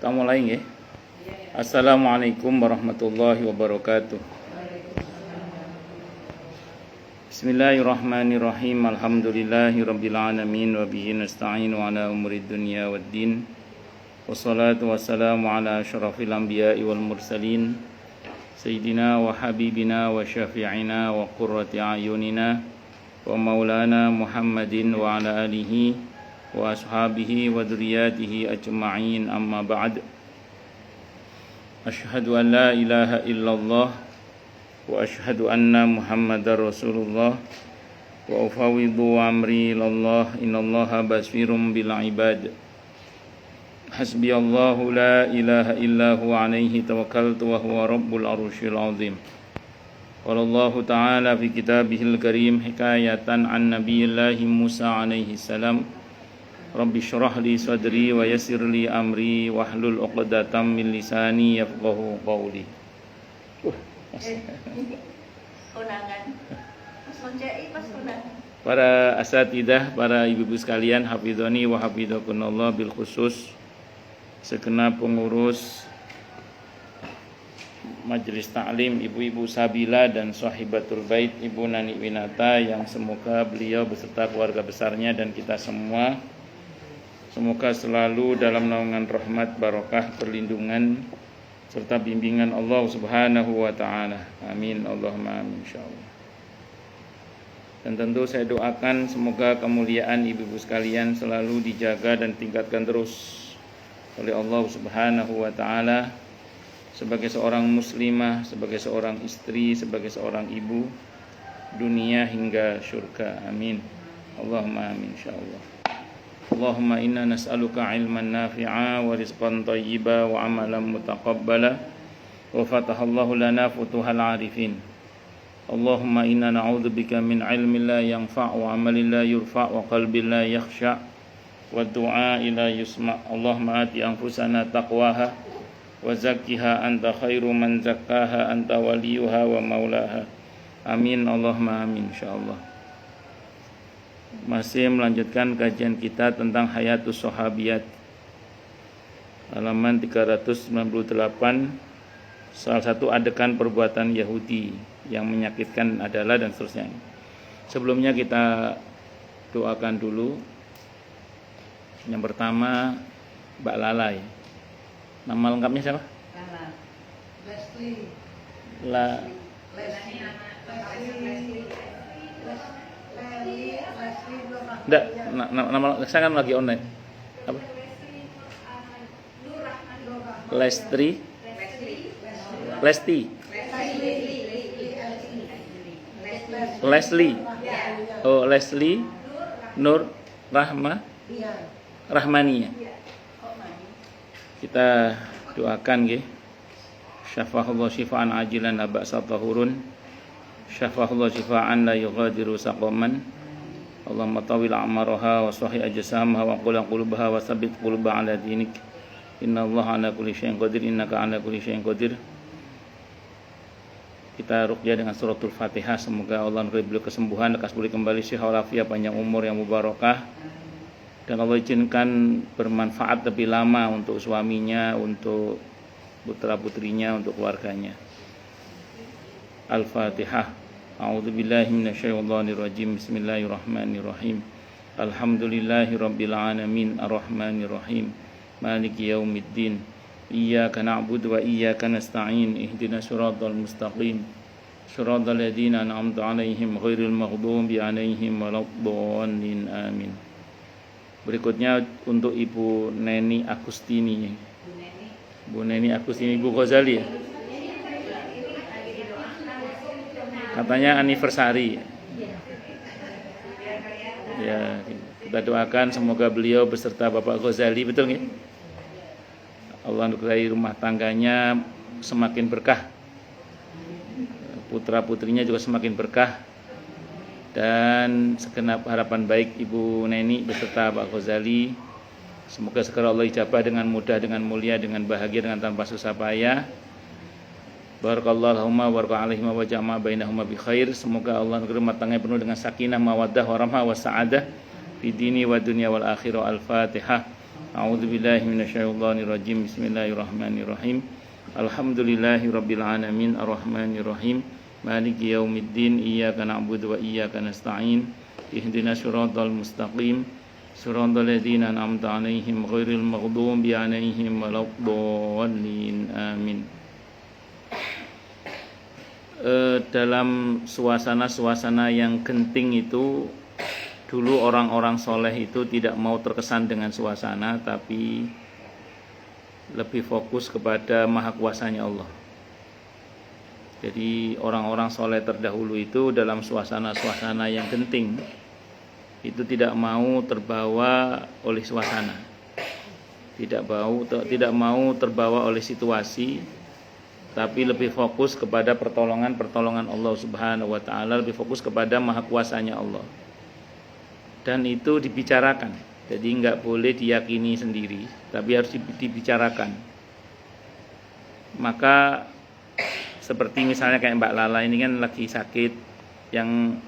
Kita mulai nggih. Assalamualaikum warahmatullahi wabarakatuh. Bismillahirrahmanirrahim. Alhamdulillahirabbil alamin wa bihi nasta'inu ala umuri dunya waddin. Wassalatu wassalamu ala asyrafil anbiya'i wal mursalin sayyidina wa habibina wa syafi'ina wa qurrati a'yunina wa maulana Muhammadin wa ala alihi wa ashabihi wa dzurriyyatihi ajma'in, amma ba'd. Asyhadu an la ilaha illallah wa asyhadu anna Muhammadar Rasulullah wa ufawwidhu amri ilallah, innallaha basirun bil ibad. Hasbiyallahu la ilaha illa huwa alaihi tawakkaltu wa huwa rabbul arsyil azim. Qala Allah ta'ala fi kitabihil karim hikayatan an nabiyillahi Musa alaihi salam, Rabbi syrah li sadri wa yassir li amri wahlul 'uqdatam min lisani yafqahu qawli. Para asatidah, para ibu-ibu sekalian, hafizani wa hafizakunallah, bil khusus segenap pengurus Majelis Ta'lim, ibu-ibu Sabila dan Sahibatul Bait, Ibu Nani Winata, yang semoga beliau beserta keluarga besarnya dan kita semua semoga selalu dalam naungan rahmat, barokah, perlindungan serta bimbingan Allah Subhanahu wa taala. Amin Allahumma amin insyaallah. Dan tentu saya doakan semoga kemuliaan ibu-ibu sekalian selalu dijaga dan tingkatkan terus oleh Allah Subhanahu wa taala sebagai seorang muslimah, sebagai seorang istri, sebagai seorang ibu, dunia hingga surga. Amin Allahumma amin insyaallah. Allahumma inna nas'aluka ilman nafi'a wa rizqan thayyiba wa amalan mutaqabbala wa fatahallahu lana futuhal arifin. Allahumma inna na'udzubika min ilmin la yanfa' wa amalin la yurfa' wa qalbin la yakhsha' wa du'a ila yusma'. Allahumma ati anfusana taqwaha wa zakkiha anta khairu man zakkaha anta waliyuha wa maulaha. Amin Allahumma amin insyaallah. Masih melanjutkan kajian kita tentang Hayatus Sahabiyat, halaman 398, salah satu adegan perbuatan Yahudi yang menyakitkan adalah, dan seterusnya. Sebelumnya kita doakan dulu. Yang pertama Mbak Lala ya. Nama lengkapnya siapa? Lala. Enggak, nama saya kan lagi online. Apa? Lesti. Leslie. Oh, Leslie Nur Rahmania. Kita doakan nggih. Syafahullah syifaan ajilan la ba'sa tahurun. Syafahullah syifaan la yughadiru saqaman. Allahumma tawil a'maraha wa sahih ajsamaha wa qul qulubaha wa tsabbit quluba ala dinik. Innallaha ala kulli syai'in qadir, innaka ala kulli syai'in qadir. Kita ruqyah dengan suratul Fatihah. Semoga Allah memberi beliau kesembuhan, lekas pulih kembali, sehat walafiat, panjang umur yang mubarakah, dan Allah izinkan bermanfaat lebih lama untuk suaminya, untuk putra-putrinya, untuk keluarganya. Al-Fatihah. A'udzubillahi minasyaitonir rajim. Bismillahirrahmanirrahim. Alhamdulillahirabbil alamin, arrahmanirrahim, maliki yaumiddin. Iyyaka na'budu wa iyyaka nasta'in. Ihdinas siratal mustaqim. Shiratal ladzina an'amta 'alaihim ghairil maghdubi 'alaihim waladdallin. Amin. Berikutnya untuk Ibu Neni Agustini. Bu Neni Agustini, Ibu Ghazali ya? Katanya anniversary. Ya, kita doakan semoga beliau beserta Bapak Ghazali, betul nggih? Allah berkahi rumah tangganya semakin berkah. Putra-putrinya juga semakin berkah. Dan segenap harapan baik Ibu Neni beserta Pak Ghazali, semoga segera Allah ijabah dengan mudah, dengan mulia, dengan bahagia, dengan tanpa susah payah. Barakallahu lahumma wa baraka alaihima wa jama'a bainahuma bi khair. Semoga Allah rumah tangganya penuh dengan sakinah, mawaddah, warahmah, wa sa'adah fi dini wa dunya wal akhirah. Al-Fatihah. A'udzubillahi minasyaitonirrajim. Bismillahirrahmanirrahim. Alhamdulillahirabbil alamin arrahmanirrahim. Maliki yaumiddin. Iyyaka na'budu wa iyyaka nasta'in. Ihdinas siratal mustaqim. Siratal ladzina an'amta 'alaihim ghairil maghdubi 'alaihim waladdallin. Amin. Dalam suasana-suasana yang genting itu, dulu orang-orang soleh itu tidak mau terkesan dengan suasana, tapi lebih fokus kepada maha kuasanya Allah. Jadi orang-orang soleh terdahulu itu dalam suasana-suasana yang genting itu tidak mau terbawa oleh suasana, tidak mau terbawa oleh situasi, tapi lebih fokus kepada pertolongan Allah Subhanahu wa taala, lebih fokus kepada maha kuasanya Allah. Dan itu dibicarakan. Jadi enggak boleh diyakini sendiri, tapi harus dibicarakan. Maka seperti misalnya kayak Mbak Lala ini kan lagi sakit yang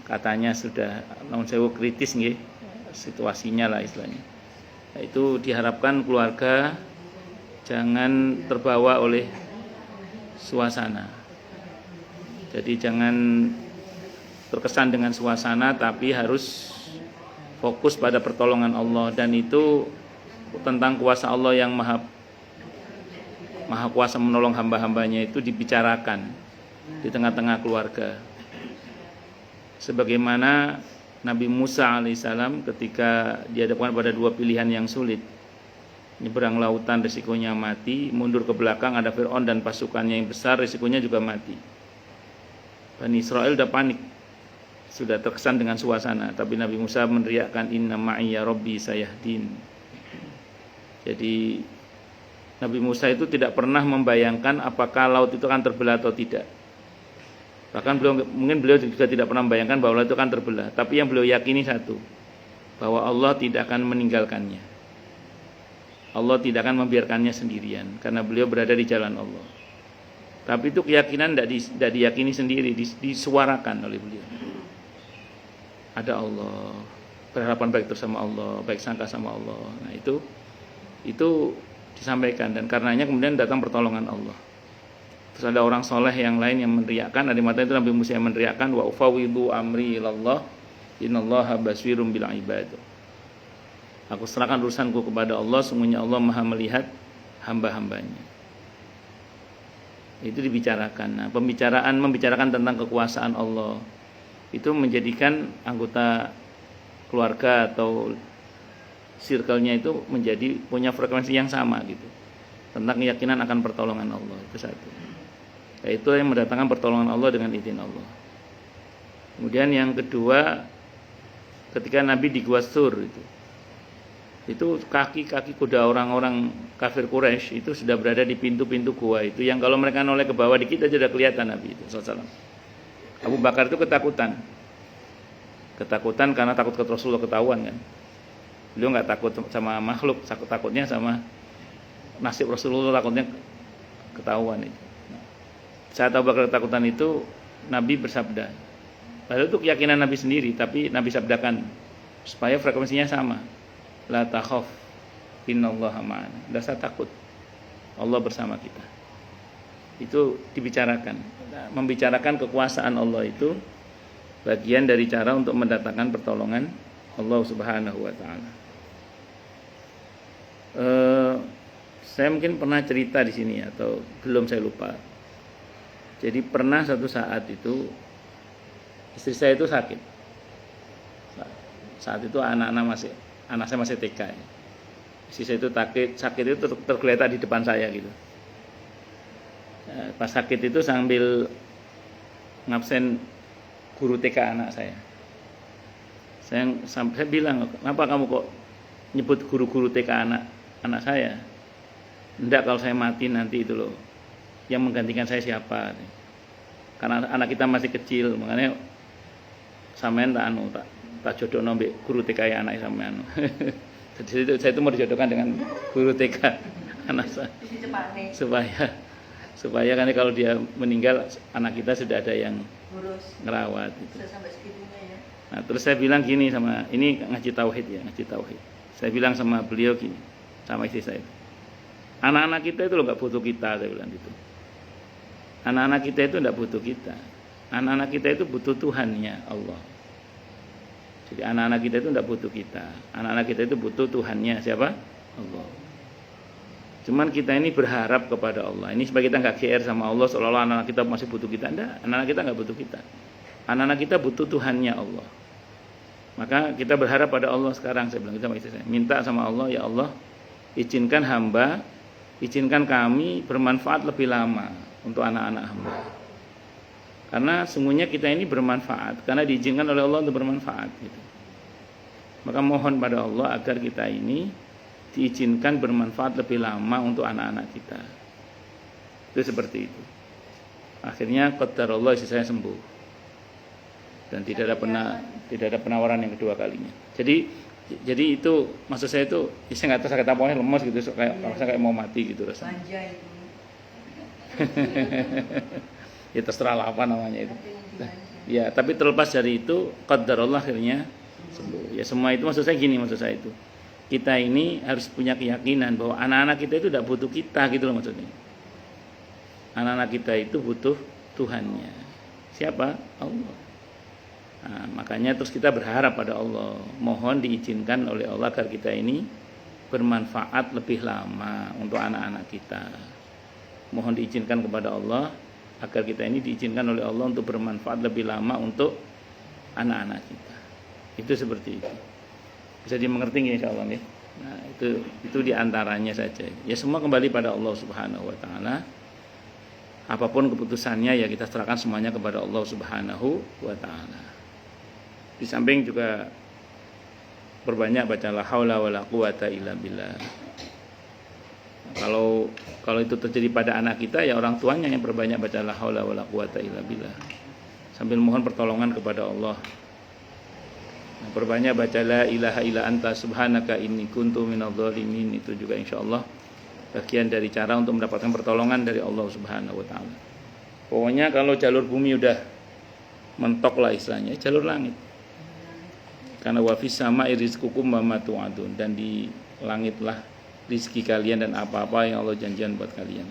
katanya sudah non sewu kritis nggih situasinya lah istilahnya. Nah, itu diharapkan keluarga jangan terbawa oleh suasana. Jadi jangan terkesan dengan suasana, tapi harus fokus pada pertolongan Allah. Dan itu tentang kuasa Allah yang maha kuasa menolong hamba-hambanya itu dibicarakan di tengah-tengah keluarga. Sebagaimana Nabi Musa alaihissalam ketika dihadapkan pada dua pilihan yang sulit, nyeberang lautan risikonya mati, mundur ke belakang ada Fir'aun dan pasukannya yang besar, risikonya juga mati. Bani Israel udah panik, sudah terkesan dengan suasana, tapi Nabi Musa meneriakkan inna ma'iya rabbi sayahdin. Jadi Nabi Musa itu tidak pernah membayangkan apakah laut itu akan terbelah atau tidak. Bahkan mungkin beliau juga tidak pernah membayangkan bahwa laut itu akan terbelah. Tapi yang beliau yakini satu, bahwa Allah tidak akan meninggalkannya. Allah tidak akan membiarkannya sendirian, karena beliau berada di jalan Allah. Tapi itu keyakinan tidak diyakini sendiri, disuarakan oleh beliau. Ada Allah, berharapan baik bersama Allah, baik sangka sama Allah. Nah itu disampaikan, dan karenanya kemudian datang pertolongan Allah. Terus ada orang soleh yang lain yang meneriakkan, ada mata itu Nabi Musa yang meneriakkan wa ufawwidu amri ilallah innallaha basirum bil ibad. Aku serahkan urusanku kepada Allah, sungguhnya Allah Maha melihat hamba-hambanya. Itu dibicarakan. Nah, membicarakan tentang kekuasaan Allah itu menjadikan anggota keluarga atau circle-nya itu menjadi punya frekuensi yang sama gitu, tentang keyakinan akan pertolongan Allah. Itu satu. Itu yang mendatangkan pertolongan Allah dengan izin Allah. Kemudian yang kedua, ketika Nabi di Gua Sur itu kaki-kaki kuda orang-orang kafir Quraisy itu sudah berada di pintu-pintu gua itu, yang kalau mereka noleh ke bawah dikit aja sudah kelihatan Nabi itu sallallahu. Abu Bakar itu ketakutan karena takut ke Rasulullah ketahuan kan. Beliau nggak takut sama makhluk, takutnya sama nasib Rasulullah, takutnya ketahuan itu. Saat Abu Bakar ketakutan itu, Nabi bersabda. Padahal itu keyakinan Nabi sendiri, tapi Nabi sabdakan supaya frekuensinya sama. La takhaf, innallaha ma'ana. Tidak usah takut, Allah bersama kita. Itu dibicarakan. Membicarakan kekuasaan Allah itu bagian dari cara untuk mendatangkan pertolongan Allah Subhanahu wa taala. Saya mungkin pernah cerita di sini atau belum, saya lupa. Jadi pernah satu saat itu istri saya itu sakit. Saat itu anak saya masih TK. Istri saya itu sakit itu tergeletak di depan saya gitu. Pas sakit itu sambil ngabsen guru TK anak saya. Saya bilang, kenapa kamu kok nyebut guru-guru TK anak saya? Enggak, kalau saya mati nanti itu loh, yang menggantikan saya siapa? Karena anak kita masih kecil, makanya sampean tak jodoh nombek guru TK ya anak sampean. Jadi saya itu mau dijodohkan dengan guru TK anak saya. Supaya kan kalau dia meninggal anak kita sudah ada yang ngerawat gitu. Sampai segitunya ya. Nah, terus saya bilang gini sama, ini ngaji tauhid. Saya bilang sama beliau gini, sama istri saya, anak-anak kita itu loh nggak butuh kita, saya bilang gitu. Anak-anak kita itu nggak butuh kita. Anak-anak kita itu butuh Tuhannya Allah. Jadi anak-anak kita itu nggak butuh kita. Anak-anak kita itu butuh Tuhannya siapa? Allah. Cuman kita ini berharap kepada Allah. Ini supaya kita nggak GR sama Allah seolah-olah anak-anak kita masih butuh kita. Enggak, anak-anak kita nggak butuh kita. Anak-anak kita butuh Tuhannya Allah. Maka kita berharap pada Allah sekarang. Saya bilang sama istri saya, minta sama Allah, ya Allah, izinkan hamba, izinkan kami bermanfaat lebih lama untuk anak-anak hamba. Karena sungguhnya kita ini bermanfaat, karena diizinkan oleh Allah untuk bermanfaat. Gitu. Maka mohon pada Allah agar kita ini diizinkan bermanfaat lebih lama untuk anak-anak kita. Itu seperti itu. Akhirnya qadarullah istri saya sembuh. Dan tidak ada penawaran yang kedua kalinya. Jadi itu maksud saya itu, saya nggak tahu sakit apa, lemes gitu, kayak mau mati gitu rasanya. Ya terserah lah apa namanya itu. Ya, tapi terlepas dari itu, qadarullah akhirnya sembuh. Ya semua itu maksud saya gini, maksud saya itu. Kita ini harus punya keyakinan bahwa anak-anak kita itu tidak butuh kita gitu loh maksudnya. Anak-anak kita itu butuh Tuhannya. Siapa? Allah. Nah, makanya terus kita berharap pada Allah, mohon diizinkan oleh Allah agar kita ini bermanfaat lebih lama untuk anak-anak kita. Mohon diizinkan kepada Allah agar kita ini diizinkan oleh Allah untuk bermanfaat lebih lama untuk anak-anak kita. Itu seperti itu. Bisa dimengerti insyaallah ya. Nah, itu diantaranya saja. Ya semua kembali pada Allah Subhanahu wa taala. Apapun keputusannya ya kita serahkan semuanya kepada Allah Subhanahu wa taala. Di samping juga berbanyak baca la haula wala quwata illa billah. Kalau itu terjadi pada anak kita, ya orang tuanya yang berbanyak baca la haula wala quwata illa billah. Sambil mohon pertolongan kepada Allah. Berbanyak baca la ilaha illa anta subhanaka inni kuntu minadh dhalimin. Itu juga insyaallah bagian dari cara untuk mendapatkan pertolongan dari Allah Subhanahu wa taala. Pokoknya kalau jalur bumi udah mentok lah istilahnya, jalur langit. Karena wa fis sama'i rizqukum wa ma tu'adun, dan di langitlah rizki kalian dan apa-apa yang Allah janjikan buat kalian.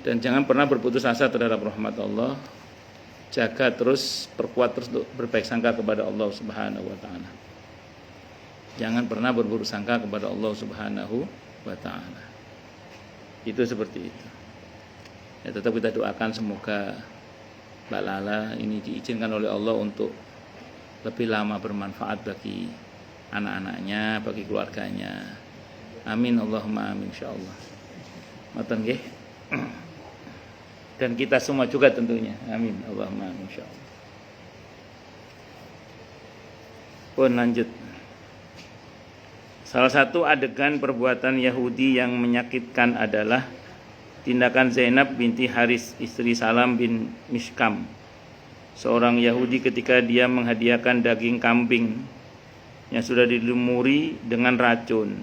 Dan jangan pernah berputus asa terhadap rahmat Allah. Jaga terus, perkuat terus untuk berbaik sangka kepada Allah Subhanahu wa taala. Jangan pernah berburuk sangka kepada Allah Subhanahu wa taala. Itu seperti itu. Ya, tetap kita doakan semoga Mbak Lala ini diizinkan oleh Allah untuk lebih lama bermanfaat bagi anak-anaknya, bagi keluarganya. Amin Allahumma amin insyaallah. Ngoten nggih. Dan kita semua juga tentunya. Amin Allahumma amin insyaallah. Pun lanjut. Salah satu adegan perbuatan Yahudi yang menyakitkan adalah tindakan Zainab binti Haris, istri Salam bin Mishkam, seorang Yahudi ketika dia menghadiahkan daging kambing yang sudah dilumuri dengan racun.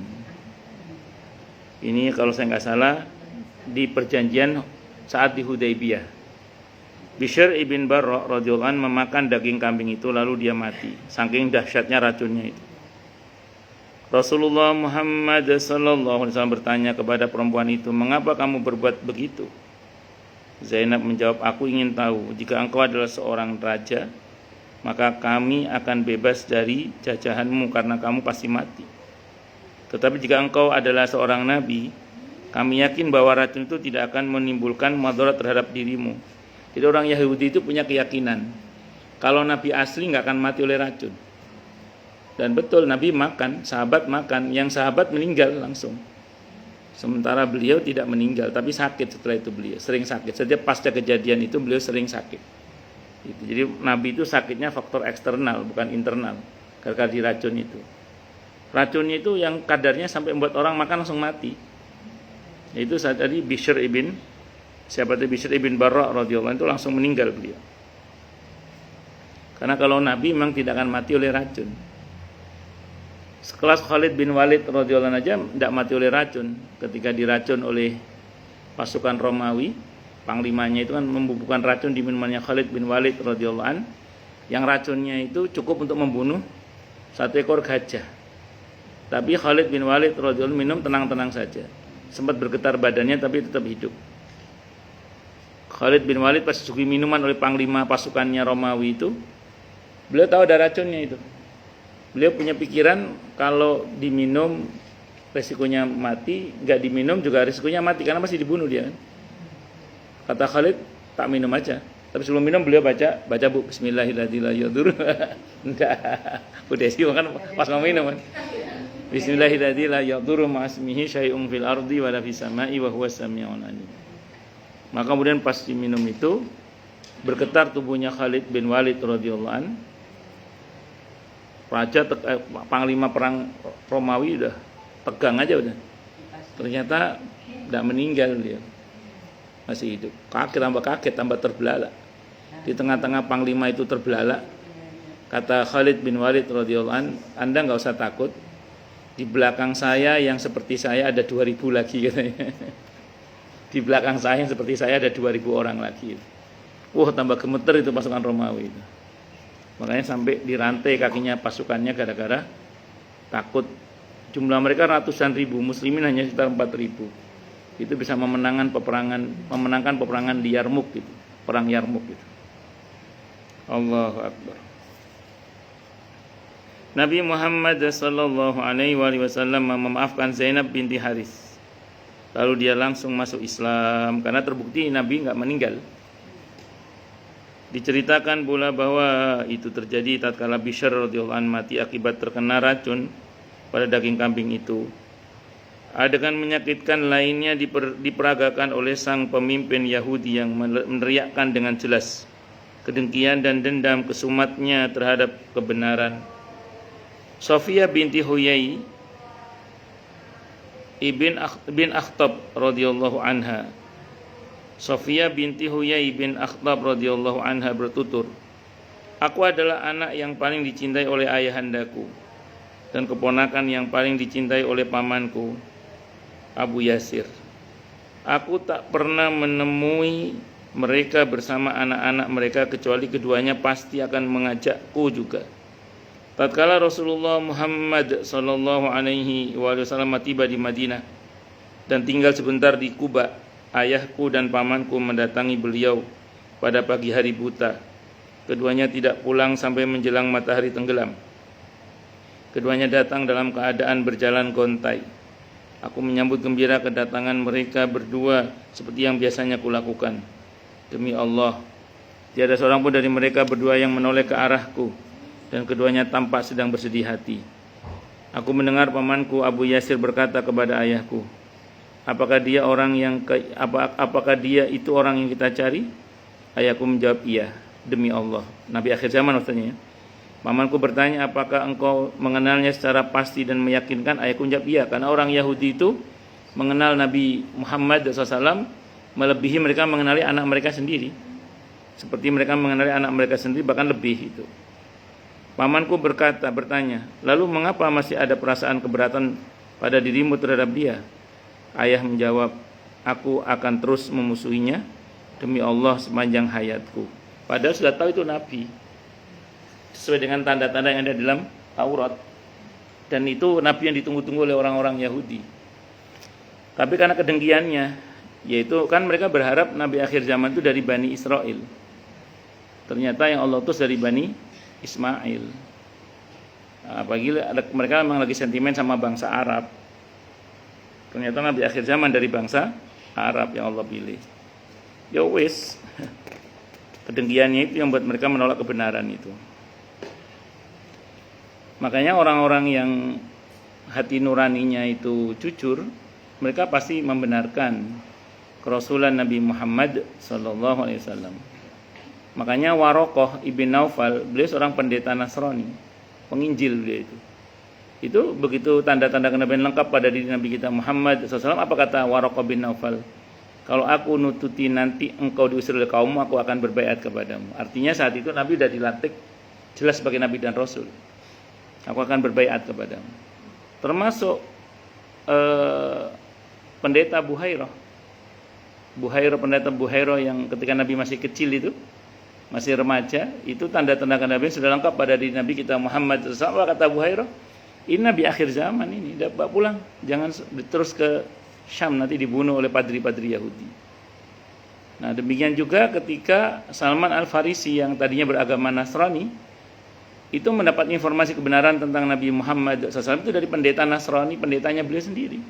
Ini kalau saya nggak salah di perjanjian saat di Hudaybiyah. Bishr ibn Barra radhiyallahu anhu memakan daging kambing itu lalu dia mati, saking dahsyatnya racunnya itu. Rasulullah Muhammad sallallahu alaihi wasallam bertanya kepada perempuan itu, "Mengapa kamu berbuat begitu?" Zainab menjawab, "Aku ingin tahu, jika engkau adalah seorang raja, maka kami akan bebas dari jajahanmu karena kamu pasti mati. Tetapi jika engkau adalah seorang nabi, kami yakin bahwa racun itu tidak akan menimbulkan madarat terhadap dirimu." Jadi orang Yahudi itu punya keyakinan kalau nabi asli nggak akan mati oleh racun. Dan betul, nabi makan, sahabat makan, yang sahabat meninggal langsung. Sementara beliau tidak meninggal, tapi sakit setelah itu beliau, sering sakit. Setiap pasca kejadian itu beliau sering sakit. Jadi nabi itu sakitnya faktor eksternal, bukan internal, gara-gara diracun itu. Racunnya itu yang kadarnya sampai membuat orang makan langsung mati. Itu saat tadi Bishr ibn Barra radhiyallahu anhu itu langsung meninggal beliau. Karena kalau nabi memang tidak akan mati oleh racun. Sekelas Khalid bin Walid radhiyallahu anhu aja tidak mati oleh racun ketika diracun oleh pasukan Romawi. Panglimanya itu kan membubuhkan racun di minumannya Khalid bin Walid radhiyallahu anhu, yang racunnya itu cukup untuk membunuh satu ekor gajah. Tapi Khalid bin Walid radhiyallahu anhu minum tenang-tenang saja. Sempat bergetar badannya tapi tetap hidup. Khalid bin Walid pas disuguhi minuman oleh panglima pasukannya Romawi itu, beliau tahu ada racunnya itu. Beliau punya pikiran kalau diminum resikonya mati, nggak diminum juga resikonya mati karena masih dibunuh dia kan. Kata Khalid, tak minum aja. Tapi sebelum minum beliau baca Bu Bismillahirrahmanirrahim. Enggak. Udah sih kan pas mau minum kan. Bismillahirrahmanirrahim. Ma'asmihi syai'un fil ardi wa la fis sama'i wa huwas sami'un alim. Maka kemudian pas diminum itu bergetar tubuhnya Khalid bin Walid radhiyallahu an. Panglima perang Romawi udah tegang aja udah. Ternyata tidak meninggal dia. Masih hidup. Kaget tambah terbelalak. Di tengah-tengah panglima itu terbelalak, kata Khalid bin Walid radhiyallahu an, Anda enggak usah takut. Di belakang saya yang seperti saya ada 2000 lagi katanya. Di belakang saya yang seperti saya ada 2000 orang lagi. Wah, tambah gemeter itu pasukan Romawi itu. Makanya sampai dirantai kakinya pasukannya gara-gara takut. Jumlah mereka ratusan ribu, muslimin hanya sekitar 4000. Itu bisa memenangkan peperangan di Yarmuk gitu. Perang Yarmuk gitu. Allahu Akbar. Nabi Muhammad sallallahu alaihi wasallam memaafkan Zainab binti Haris. Lalu dia langsung masuk Islam karena terbukti Nabi enggak meninggal. Diceritakan pula bahwa itu terjadi tatkala Bishr radhiyallahu anhu mati akibat terkena racun pada daging kambing itu. Adegan menyakitkan lainnya diperagakan oleh sang pemimpin Yahudi yang meneriakkan dengan jelas kedengkian dan dendam kesumatnya terhadap kebenaran. Sofia binti Huyai bin Akhtab radhiyallahu anha. Sofia binti Huyai bin Akhtab radhiyallahu anha bertutur, "Aku adalah anak yang paling dicintai oleh ayahandaku dan keponakan yang paling dicintai oleh pamanku, Abu Yasir. Aku tak pernah menemui mereka bersama anak-anak mereka kecuali keduanya pasti akan mengajakku juga. Tatkala Rasulullah Muhammad sallallahu alaihi wasallam tiba di Madinah dan tinggal sebentar di Kuba, ayahku dan pamanku mendatangi beliau pada pagi hari buta. Keduanya tidak pulang sampai menjelang matahari tenggelam. Keduanya datang dalam keadaan berjalan gontai. Aku menyambut gembira kedatangan mereka berdua seperti yang biasanya kulakukan. Demi Allah, tiada seorang pun dari mereka berdua yang menoleh ke arahku, dan keduanya tampak sedang bersedih hati. Aku mendengar pamanku Abu Yasir berkata kepada ayahku, apakah dia itu orang yang kita cari? Ayahku menjawab, iya, demi Allah. Nabi akhir zaman maksudnya. Pamanku bertanya, apakah engkau mengenalnya secara pasti dan meyakinkan? Ayahku menjawab, iya, karena orang Yahudi itu mengenal Nabi Muhammad SAW melebihi mereka mengenali anak mereka sendiri. Seperti mereka mengenali anak mereka sendiri, bahkan lebih itu. Pamanku bertanya, lalu mengapa masih ada perasaan keberatan pada dirimu terhadap dia? Ayah menjawab, aku akan terus memusuhinya demi Allah sepanjang hayatku. Padahal sudah tahu itu Nabi, sesuai dengan tanda-tanda yang ada dalam Taurat. Dan itu Nabi yang ditunggu-tunggu oleh orang-orang Yahudi. Tapi karena kedengkiannya, yaitu kan mereka berharap Nabi akhir zaman itu dari Bani Israel. Ternyata yang Allah utus dari Bani Ismail. Apalagi mereka memang lagi sentimen sama bangsa Arab. Ternyata Nabi akhir zaman dari bangsa Arab yang Allah pilih. Ya wis. Kedengkiannya itu yang buat mereka menolak kebenaran itu. Makanya orang-orang yang hati nuraninya itu jujur, mereka pasti membenarkan kerasulan Nabi Muhammad sallallahu alaihi wasallam. Makanya Warokoh ibn Naufal, beliau seorang pendeta Nasrani, penginjil beliau itu. Itu begitu tanda-tanda kenabian lengkap pada diri Nabi kita Muhammad SAW. Apa kata Warokoh bin Naufal? Kalau aku nututi nanti engkau diusir oleh kaummu, aku akan berbaiat kepadamu. Artinya saat itu Nabi sudah dilantik jelas sebagai Nabi dan Rasul. Aku akan berbaiat kepadamu. Termasuk pendeta Buhairah. Pendeta Buhairah yang ketika Nabi masih kecil itu, masih remaja, itu tanda-tanda kenabian sudah lengkap pada diri Nabi kita Muhammad SAW. Kata Buhairah, Ini nabi akhir zaman ini, dapat pulang, jangan terus ke Syam nanti dibunuh oleh padri-padri Yahudi. Nah, demikian juga ketika Salman Al-Farisi yang tadinya beragama Nasrani itu mendapat informasi kebenaran tentang Nabi Muhammad SAW itu dari pendeta Nasrani, pendetanya beliau sendiri.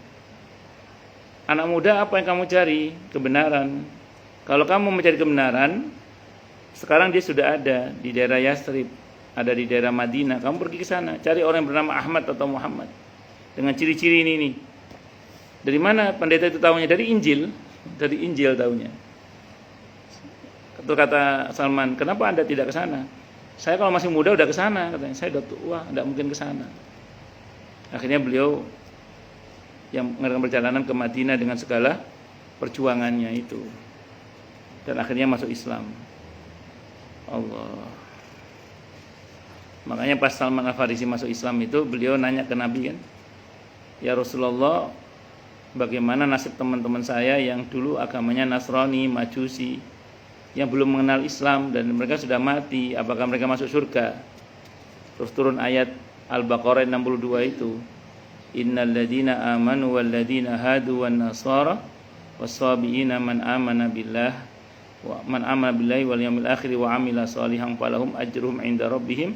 Anak muda, apa yang kamu cari? Kebenaran. Kalau kamu mencari kebenaran, sekarang dia sudah ada di daerah Yathrib, ada di daerah Madinah. Kamu pergi ke sana, cari orang yang bernama Ahmad atau Muhammad dengan ciri-ciri ini nih. Dari mana pendeta itu tahunya? Dari Injil tahunya. Terus kata Salman, kenapa Anda tidak ke sana? Saya kalau masih muda udah ke sana, katanya. Saya udah tua, enggak mungkin ke sana. Akhirnya beliau yang mengadakan perjalanan ke Madinah dengan segala perjuangannya itu. Dan akhirnya masuk Islam. Allah. Makanya pas Salman Al-Farisi masuk Islam itu, beliau nanya ke Nabi kan, ya Rasulullah, bagaimana nasib teman-teman saya yang dulu agamanya Nasrani, Majusi, yang belum mengenal Islam dan mereka sudah mati, apakah mereka masuk surga? Terus turun ayat Al-Baqarah 62 itu, innal ladzina amanu wal ladzina hadu wan nasara was-sabiina man amana billahi wal yawmil akhir wa amila shalihan falahum ajruhum 'inda rabbihim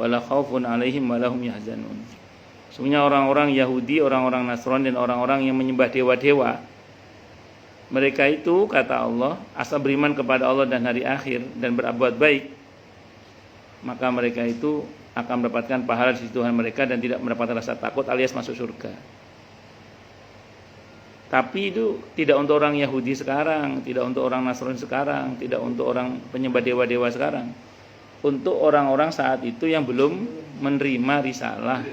wala khaufun 'alaihim wa lahum yahzanun. Sebenarnya orang-orang Yahudi, orang-orang Nasrani dan orang-orang yang menyembah dewa-dewa, mereka itu kata Allah asal beriman kepada Allah dan hari akhir dan berbuat baik, maka mereka itu akan mendapatkan pahala di sisi Tuhan mereka dan tidak mendapatkan rasa takut alias masuk surga. Tapi itu tidak untuk orang Yahudi sekarang, tidak untuk orang Nasrani sekarang, tidak untuk orang penyembah dewa-dewa sekarang. Untuk orang-orang saat itu yang belum menerima risalah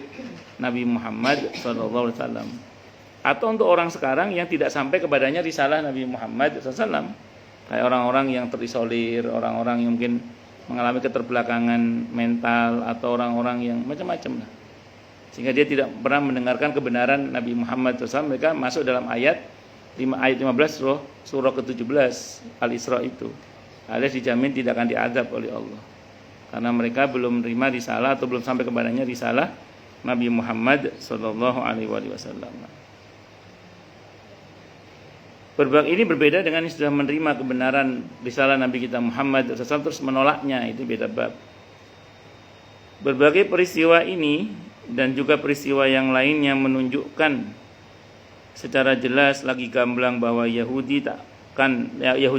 Nabi Muhammad SAW, atau untuk orang sekarang yang tidak sampai kepadanya risalah Nabi Muhammad SAW, kayak orang-orang yang terisolir, orang-orang yang mungkin mengalami keterbelakangan mental, atau orang-orang yang macam-macam lah, sehingga dia tidak pernah mendengarkan kebenaran Nabi Muhammad SAW. Mereka masuk dalam ayat 15 surah ke-17 Al-Isra itu, alias dijamin tidak akan diazab oleh Allah karena mereka belum menerima risalah atau belum sampai kepadanya risalah Nabi Muhammad SAW. Berbab ini berbeda dengan yang sudah menerima kebenaran risalah Nabi kita Muhammad SAW terus menolaknya, itu beda bab. Berbagai peristiwa ini dan juga peristiwa yang lainnya menunjukkan secara jelas lagi gamblang bahwa Yahudi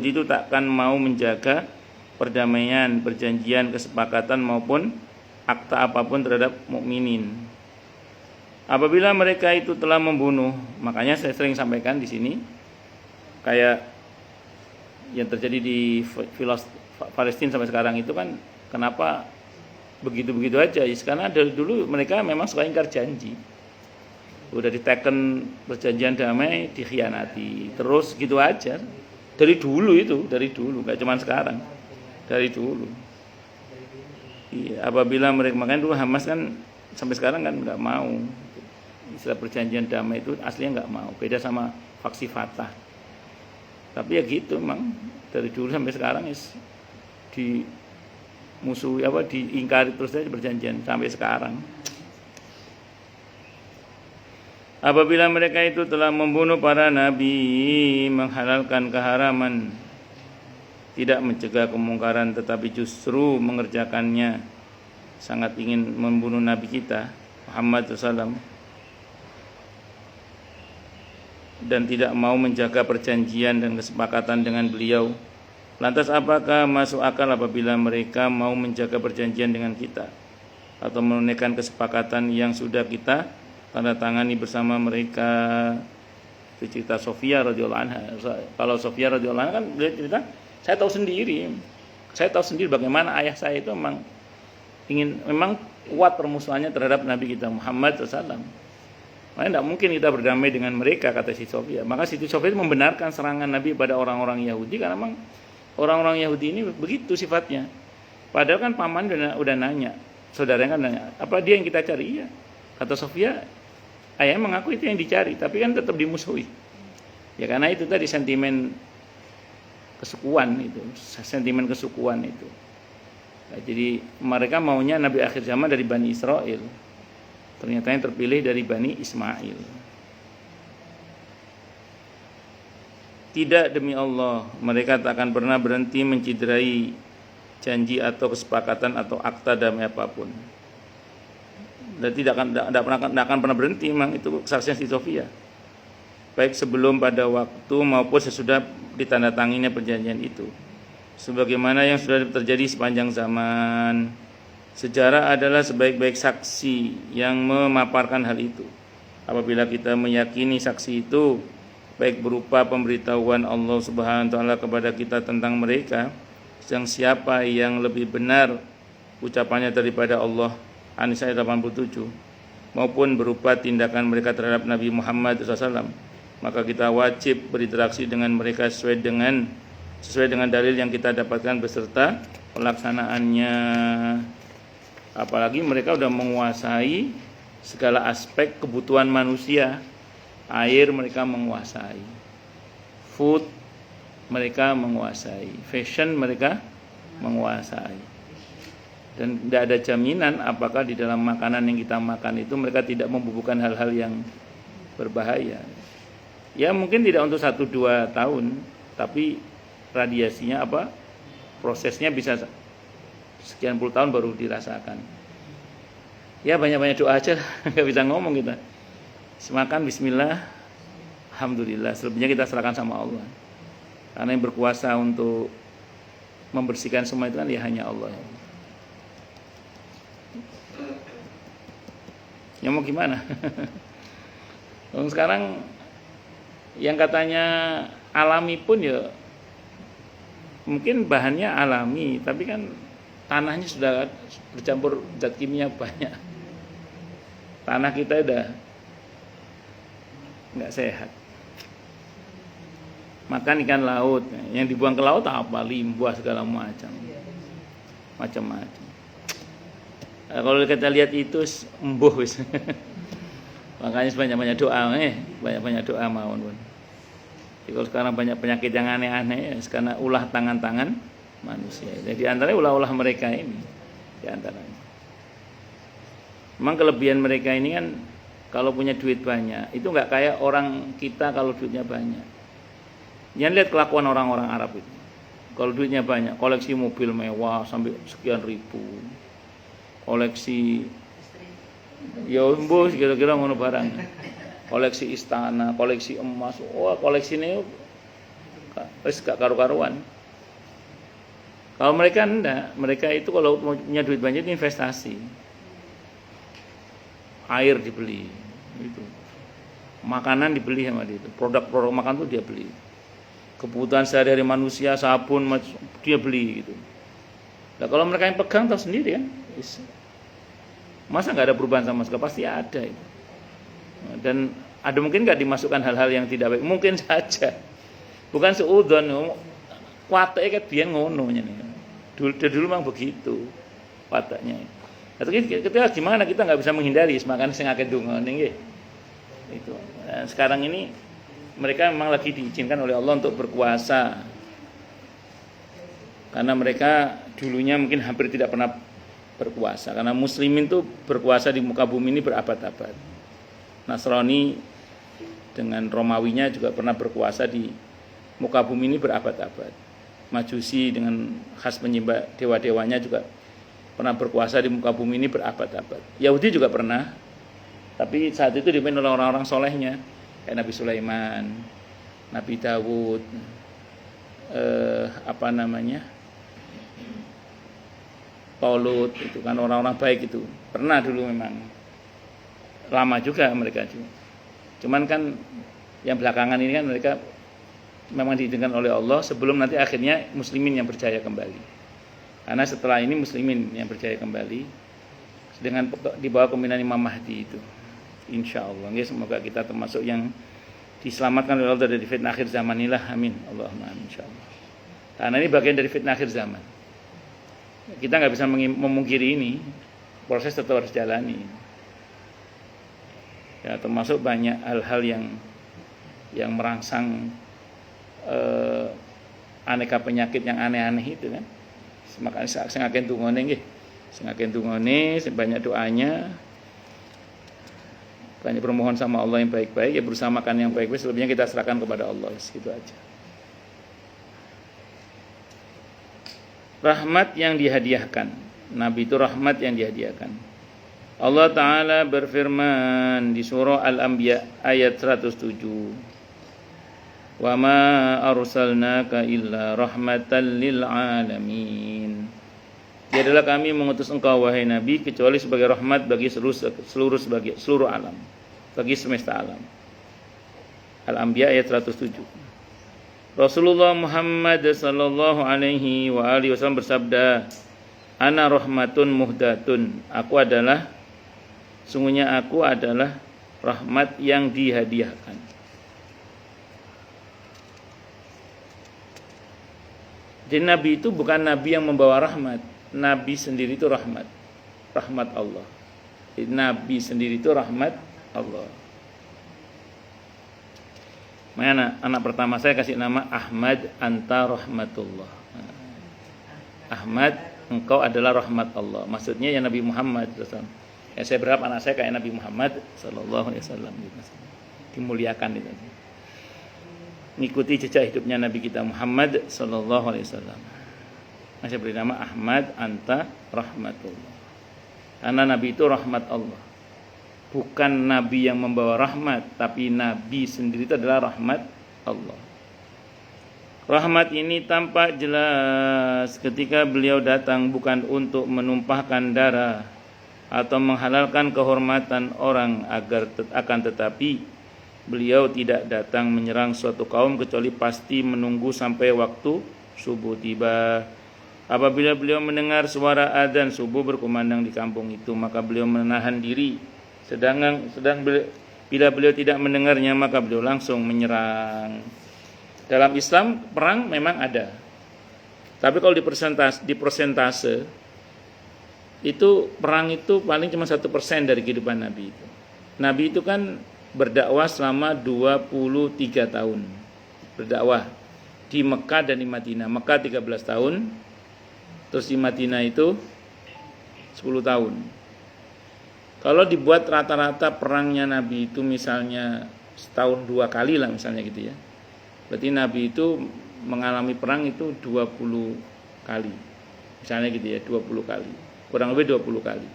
itu takkan mau menjaga perdamaian, perjanjian, kesepakatan maupun akta apapun terhadap mukminin. Apabila mereka itu telah membunuh, makanya saya sering sampaikan di sini, kayak yang terjadi di Palestina sampai sekarang itu kan, kenapa begitu-begitu aja? Karena dari dulu mereka memang suka ingkar janji. Udah diteken perjanjian damai, dikhianati, terus gitu aja. Dari dulu, gak cuma sekarang, dari dulu. Iya, apabila mereka, makanya dulu Hamas kan sampai sekarang kan nggak mau istilah perjanjian damai itu, aslinya nggak mau, beda sama faksi Fatah. Tapi ya gitu, memang dari dulu sampai sekarang dimusuhi, diingkari terus aja perjanjian sampai sekarang. Apabila mereka itu telah membunuh para nabi, menghalalkan keharaman, tidak mencegah kemungkaran tetapi justru mengerjakannya, sangat ingin membunuh Nabi kita Muhammad SAW, dan tidak mau menjaga perjanjian dan kesepakatan dengan beliau, lantas apakah masuk akal apabila mereka mau menjaga perjanjian dengan kita atau menunaikan kesepakatan yang sudah kita tanda tangani bersama mereka? Itu cerita Sofia radhiyallahu anha. Kalau Sofia radhiyallahu anha kan beliau cerita, saya tahu sendiri bagaimana ayah saya itu memang kuat permusuhannya terhadap Nabi kita Muhammad SAW. Makanya tidak mungkin kita berdamai dengan mereka, kata si Sofia. Maka Siti Sofia membenarkan serangan Nabi pada orang-orang Yahudi, karena memang orang-orang Yahudi ini begitu sifatnya. Padahal kan paman udah nanya, saudaranya kan nanya, apa dia yang kita cari? Iya. Kata Sofia, ayah mengaku itu yang dicari, tapi kan tetap dimusuhi. Ya karena itu tadi sentimen kesukuan itu. Nah, jadi mereka maunya Nabi akhir zaman dari Bani Israel. Ternyata yang terpilih dari Bani Ismail. Tidak, demi Allah, mereka tak akan pernah berhenti menciderai janji atau kesepakatan atau akta damai apapun. Dan tidak akan pernah berhenti, memang itu kesaksian Siti Sofia. Baik sebelum, pada waktu, maupun sesudah ditandatanginya perjanjian itu. Sebagaimana yang sudah terjadi sepanjang zaman. Sejarah adalah sebaik-baik saksi yang memaparkan hal itu. Apabila kita meyakini saksi itu baik berupa pemberitahuan Allah Subhanahu wa taala kepada kita tentang mereka, yang siapa yang lebih benar ucapannya daripada Allah, An-Nisa 87, maupun berupa tindakan mereka terhadap Nabi Muhammad SAW, maka kita wajib berinteraksi dengan mereka sesuai dengan dalil yang kita dapatkan beserta pelaksanaannya. Apalagi mereka sudah menguasai segala aspek kebutuhan manusia. Air mereka menguasai, food mereka menguasai, fashion mereka menguasai. Dan tidak ada jaminan apakah di dalam makanan yang kita makan itu mereka tidak membubuhkan hal-hal yang berbahaya. Ya mungkin tidak untuk 1-2 tahun, tapi radiasinya prosesnya bisa sekian puluh tahun baru dirasakan. Ya banyak-banyak doa aja, nggak bisa ngomong kita. Semakan bismillah, alhamdulillah, selebihnya kita serahkan sama Allah. Karena yang berkuasa untuk membersihkan semua itu kan ya hanya Allah. Ya mau gimana? Sekarang yang katanya alami pun ya mungkin bahannya alami, tapi kan tanahnya sudah bercampur zat kimia banyak. Tanah kita udah nggak sehat. Makan ikan laut, yang dibuang ke laut apa? Limbah segala macam. Kalau kita lihat itu embuh wis. Makanya banyak-banyak doa, banyak-banyak doa mawon. Jadi kalau sekarang banyak penyakit yang aneh-aneh, karena ulah tangan-tangan manusia. Jadi antaranya ulah-ulah mereka ini, di antaranya. Memang kelebihan mereka ini kan kalau punya duit banyak, itu nggak kayak orang kita kalau duitnya banyak. Jangan lihat kelakuan orang-orang Arab itu. Kalau duitnya banyak, koleksi mobil mewah sampai sekian ribu, koleksi, ya mbus kira-kira ngono barang, koleksi istana, koleksi emas, wah koleksi ini wis gak karu-karuan. Kalau mereka enggak, mereka itu kalau punya duit banyak itu investasi, air dibeli, itu, makanan dibeli sama dia, produk-produk makan tuh dia beli, kebutuhan sehari-hari manusia, sabun dia beli gitu. Nah kalau mereka yang pegang tahu sendiri kan, masa nggak ada perubahan sama sekali, pasti ada itu. Dan ada mungkin nggak dimasukkan hal-hal yang tidak baik, mungkin saja, bukan seudon, kuatnya kayak biar ngono nih. Dulu memang begitu wataknya. Tapi ketika gimana kita nggak bisa menghindari, makanya sing akeh donga nggih. Itu. Nah, sekarang ini mereka memang lagi diizinkan oleh Allah untuk berkuasa. Karena mereka dulunya mungkin hampir tidak pernah berkuasa. Karena muslimin itu berkuasa di muka bumi ini berabad-abad. Nasrani dengan Romawinya juga pernah berkuasa di muka bumi ini berabad-abad. Majusi dengan khas penyembah dewa-dewanya juga pernah berkuasa di muka bumi ini berabad-abad. Yahudi juga pernah, tapi saat itu dipimpin oleh orang-orang solehnya, kayak Nabi Sulaiman, Nabi Dawud, Tolut, itu kan orang-orang baik itu. Pernah dulu memang. Lama juga mereka juga. Cuman kan yang belakangan ini kan mereka memang diizinkan oleh Allah sebelum nanti akhirnya muslimin yang percaya kembali. Karena setelah ini muslimin yang percaya kembali dengan di bawah kepemimpinan Imam Mahdi itu. Insyaallah. Semoga kita termasuk yang diselamatkan oleh Allah dari fitnah akhir zaman inilah. Amin. Allahumma amin insyaallah. Karena ini bagian dari fitnah akhir zaman. Kita nggak bisa memungkiri ini. Proses tetap harus jalani. Ya, termasuk banyak hal-hal yang merangsang aneka penyakit yang aneh-aneh itu kan. Makanya sing akeh dungane nggih. Sing akeh dungane, sing banyak doanya. Banyak bermohon sama Allah yang baik-baik, ya berusaha makan yang baik-baik, selebihnya kita serahkan kepada Allah, segitu aja. Rahmat yang dihadiahkan. Nabi itu rahmat yang dihadiahkan. Allah Ta'ala berfirman di surah Al-Anbiya ayat 107. Wa ma arsalnaka illa rahmatan lil alamin. Tiadalah kami mengutus engkau wahai Nabi kecuali sebagai rahmat bagi seluruh alam, bagi semesta alam. Al-Anbiya ayat 107. Rasulullah Muhammad sallallahu alaihi wa alihi wasallam bersabda, "Ana rahmatun muhdatun." Sungguhnya aku adalah rahmat yang dihadiahkan. Jadi Nabi itu bukan Nabi yang membawa rahmat. Nabi sendiri itu rahmat. Rahmat Allah. Jadi Nabi sendiri itu rahmat Allah. Mana anak pertama saya kasih nama Ahmad, anta rahmatullah. Ahmad, engkau adalah rahmat Allah. Maksudnya ya Nabi Muhammad SAW. Ya saya berharap anak saya kayak Nabi Muhammad sallallahu alaihi wasallam, dimuliakan itu. Mengikuti jejak hidupnya Nabi kita Muhammad sallallahu alaihi wasallam. Saya beri nama Ahmad, anta rahmatullah. Karena Nabi itu rahmat Allah. Bukan Nabi yang membawa rahmat, tapi Nabi sendiri itu adalah rahmat Allah. Rahmat ini tampak jelas ketika beliau datang bukan untuk menumpahkan darah atau menghalalkan kehormatan orang, akan tetapi beliau tidak datang menyerang suatu kaum kecuali pasti menunggu sampai waktu subuh tiba. Apabila beliau mendengar suara adzan subuh berkumandang di kampung itu, maka beliau menahan diri. Bila beliau tidak mendengarnya, maka beliau langsung menyerang. Dalam Islam perang memang ada, tapi kalau di persentase itu perang itu paling cuma 1% dari kehidupan Nabi itu. Nabi itu kan berdakwah selama 23 tahun. Berdakwah di Mekah dan di Madinah. Mekah 13 tahun, terus di Madinah itu 10 tahun. Kalau dibuat rata-rata perangnya Nabi itu misalnya setahun 2 kali lah misalnya gitu ya. Berarti Nabi itu mengalami perang itu 20 kali. Misalnya gitu ya, 20 kali. Kurang lebih 20 kali.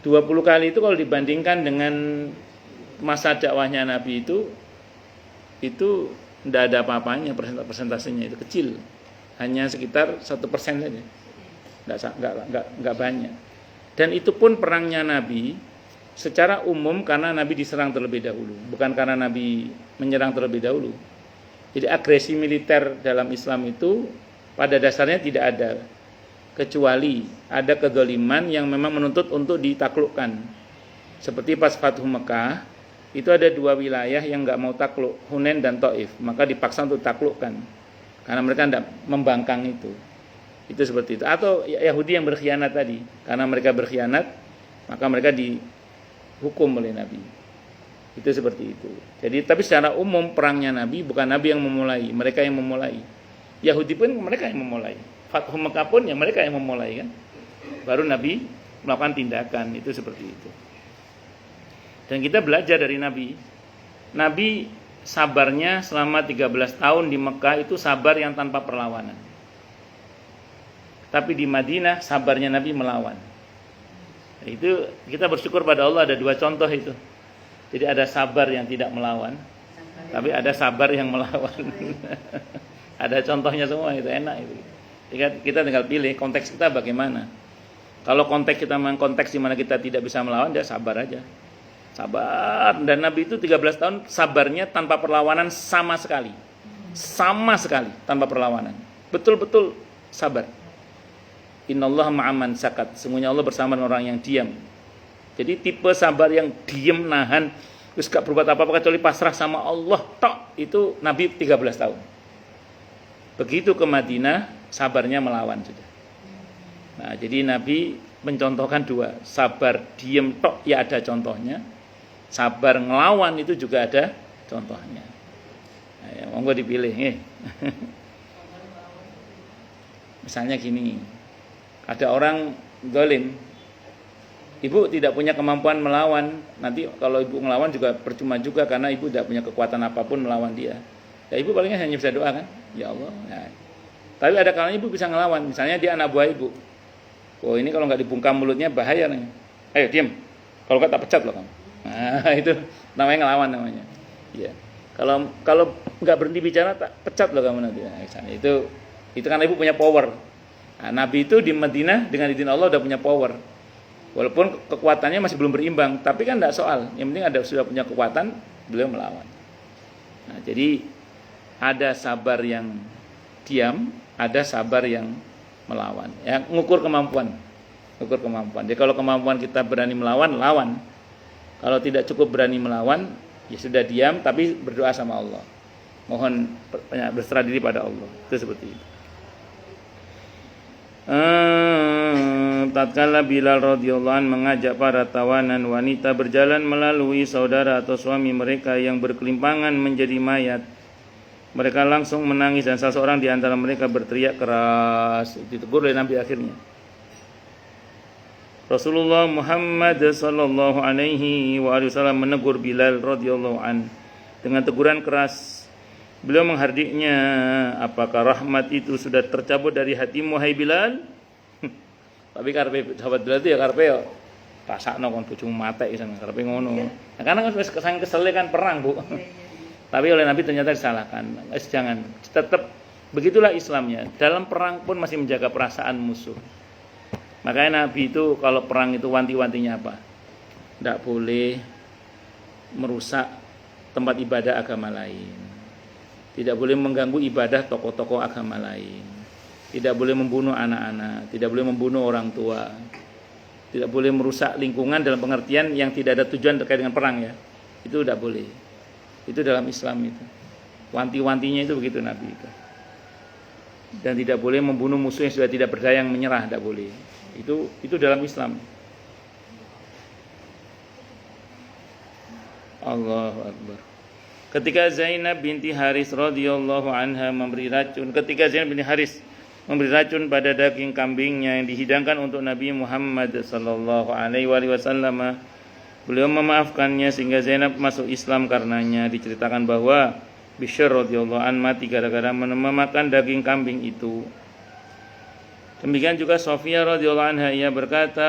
20 kali itu kalau dibandingkan dengan masa dakwahnya Nabi itu tidak ada apa-apanya, persentasenya itu kecil. Hanya sekitar 1% saja. Enggak banyak. Dan itu pun perangnya Nabi secara umum karena Nabi diserang terlebih dahulu, bukan karena Nabi menyerang terlebih dahulu. Jadi agresi militer dalam Islam itu pada dasarnya tidak ada, kecuali ada kedzaliman yang memang menuntut untuk ditaklukkan. Seperti pas Fathu Mekah, itu ada 2 wilayah yang enggak mau takluk, Hunain dan Taif, maka dipaksa untuk taklukkan karena mereka tidak membangkang itu. Itu seperti itu. Atau Yahudi yang berkhianat tadi, karena mereka berkhianat maka mereka dihukum oleh Nabi. Itu seperti itu. Jadi tapi secara umum perangnya Nabi bukan Nabi yang memulai, mereka yang memulai. Yahudi pun mereka yang memulai. Fathu Mekah pun ya mereka yang memulai kan. Baru Nabi melakukan tindakan, itu seperti itu. Dan kita belajar dari Nabi. Nabi sabarnya selama 13 tahun di Mekah itu sabar yang tanpa perlawanan. Tapi di Madinah sabarnya Nabi melawan. Itu kita bersyukur pada Allah ada 2 contoh itu. Jadi ada sabar yang tidak melawan, tapi ada sabar yang melawan. Ada contohnya semua, itu enak itu. Kita tinggal pilih konteks kita bagaimana. Kalau konteks kita memang konteks di mana kita tidak bisa melawan, ya sabar aja. Sabar. Dan Nabi itu 13 tahun sabarnya tanpa perlawanan sama sekali. Sama sekali tanpa perlawanan. Betul-betul sabar. Innallaha ma'aman sakat. Sesungguhnya Allah bersama dengan orang yang diam. Jadi tipe sabar yang diam, nahan, terus gak berbuat apa-apa kecuali pasrah sama Allah tok, itu Nabi 13 tahun. Begitu ke Madinah, sabarnya melawan sudah. Nah, jadi Nabi mencontohkan 2, sabar diam tok ya ada contohnya, sabar ngelawan itu juga ada contohnya. Nah, ya, monggo dipilih nih. Misalnya gini, ada orang zalim, ibu tidak punya kemampuan melawan. Nanti kalau ibu ngelawan juga percuma juga karena ibu tidak punya kekuatan apapun melawan dia. Ya ibu palingnya hanya bisa doa kan, ya Allah. Nah, tapi ada kalanya ibu bisa ngelawan. Misalnya dia anak buah ibu. Oh ini kalau nggak dibungkam mulutnya bahaya nih. Ayo diam. Kalau nggak tak pecat loh kamu. Nah itu namanya ngelawan namanya. Iya. Kalau nggak berhenti bicara tak pecat loh kamu nanti. Nah, itu kan ibu punya power. Nah, Nabi itu di Madinah dengan izin Allah udah punya power. Walaupun kekuatannya masih belum berimbang, tapi kan tidak soal. Yang penting sudah punya kekuatan, beliau melawan. Nah, jadi ada sabar yang diam, ada sabar yang melawan. Ya, ngukur kemampuan. Jadi kalau kemampuan kita berani melawan, lawan. Kalau tidak cukup berani melawan, ya sudah diam, tapi berdoa sama Allah. Mohon berserah diri pada Allah. Itu seperti itu. Tatkala Bilal radhiyallahu an mengajak para tawanan wanita berjalan melalui saudara atau suami mereka yang berkelimpangan menjadi mayat, mereka langsung menangis dan salah seorang di antara mereka berteriak keras. Ditegur oleh Nabi akhirnya. Rasulullah Muhammad sallallahu alaihi wasallam menegur Bilal radhiyallahu an dengan teguran keras. Beliau menghardiknya, apakah rahmat itu sudah tercabut dari hatimu hai Bilal? Tapi karepe sahabat Bilal itu ya karepe yo rasakno kon bojomu matek isane karepe ngono. Nah, karena wis kesang kesel kan perang, Bu. Tapi oleh Nabi ternyata disalahkan. Jangan, tetap begitulah Islamnya. Dalam perang pun masih menjaga perasaan musuh. Makanya Nabi itu kalau perang itu wanti-wantinya apa? Tidak boleh merusak tempat ibadah agama lain. Tidak boleh mengganggu ibadah tokoh-tokoh agama lain. Tidak boleh membunuh anak-anak. Tidak boleh membunuh orang tua. Tidak boleh merusak lingkungan dalam pengertian yang tidak ada tujuan terkait dengan perang ya. Itu tidak boleh. Itu dalam Islam itu. Wanti-wantinya itu begitu Nabi itu. Dan tidak boleh membunuh musuh yang sudah tidak berdaya yang menyerah. Tidak boleh. Itu dalam Islam. Allahu Akbar. Ketika Zainab binti Haris radhiyallahu anha memberi racun pada daging kambingnya yang dihidangkan untuk Nabi Muhammad sallallahu alaihi wasallam, beliau memaafkannya sehingga Zainab masuk Islam karenanya. Diceritakan bahwa Bishr radhiyallahu an mati gara-gara memakan daging kambing itu. Demikian juga Sofia radhiyallahu anha, ia berkata,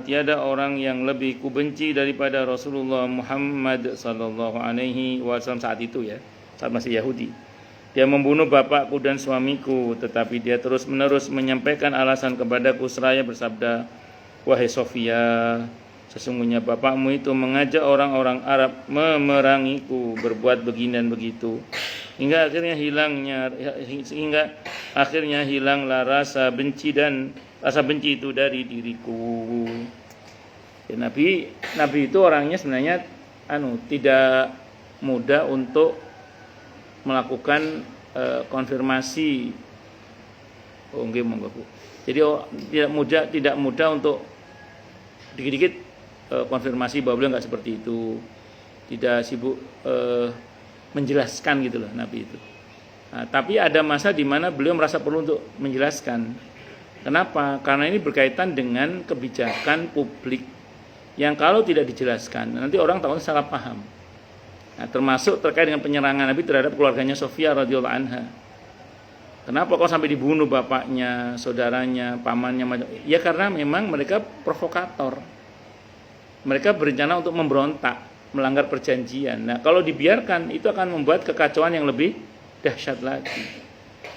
tiada orang yang lebih kubenci daripada Rasulullah Muhammad sallallahu alaihi wasallam saat itu ya, saat masih Yahudi. Dia membunuh bapakku dan suamiku, tetapi dia terus-menerus menyampaikan alasan kepadaku seraya bersabda, wahai Sofia, sesungguhnya bapakmu itu mengajak orang-orang Arab memerangiku, berbuat begini dan begitu. Hingga akhirnya hilanglah rasa benci itu dari diriku. Ya, Nabi itu orangnya sebenarnya tidak mudah untuk melakukan konfirmasi. Jadi tidak mudah untuk dikit-dikit konfirmasi bahwa beliau enggak seperti itu. Tidak sibuk menjelaskan gitu loh Nabi itu. Nah, tapi ada masa di mana beliau merasa perlu untuk menjelaskan. Kenapa? Karena ini berkaitan dengan kebijakan publik yang kalau tidak dijelaskan nanti orang tahu salah paham. Nah, termasuk terkait dengan penyerangan Nabi terhadap keluarganya Sofia radhiyallahu anha. Kenapa kok sampai dibunuh bapaknya, saudaranya, pamannya? Ya karena memang mereka provokator. Mereka berencana untuk memberontak, melanggar perjanjian. Nah, kalau dibiarkan itu akan membuat kekacauan yang lebih dahsyat lagi.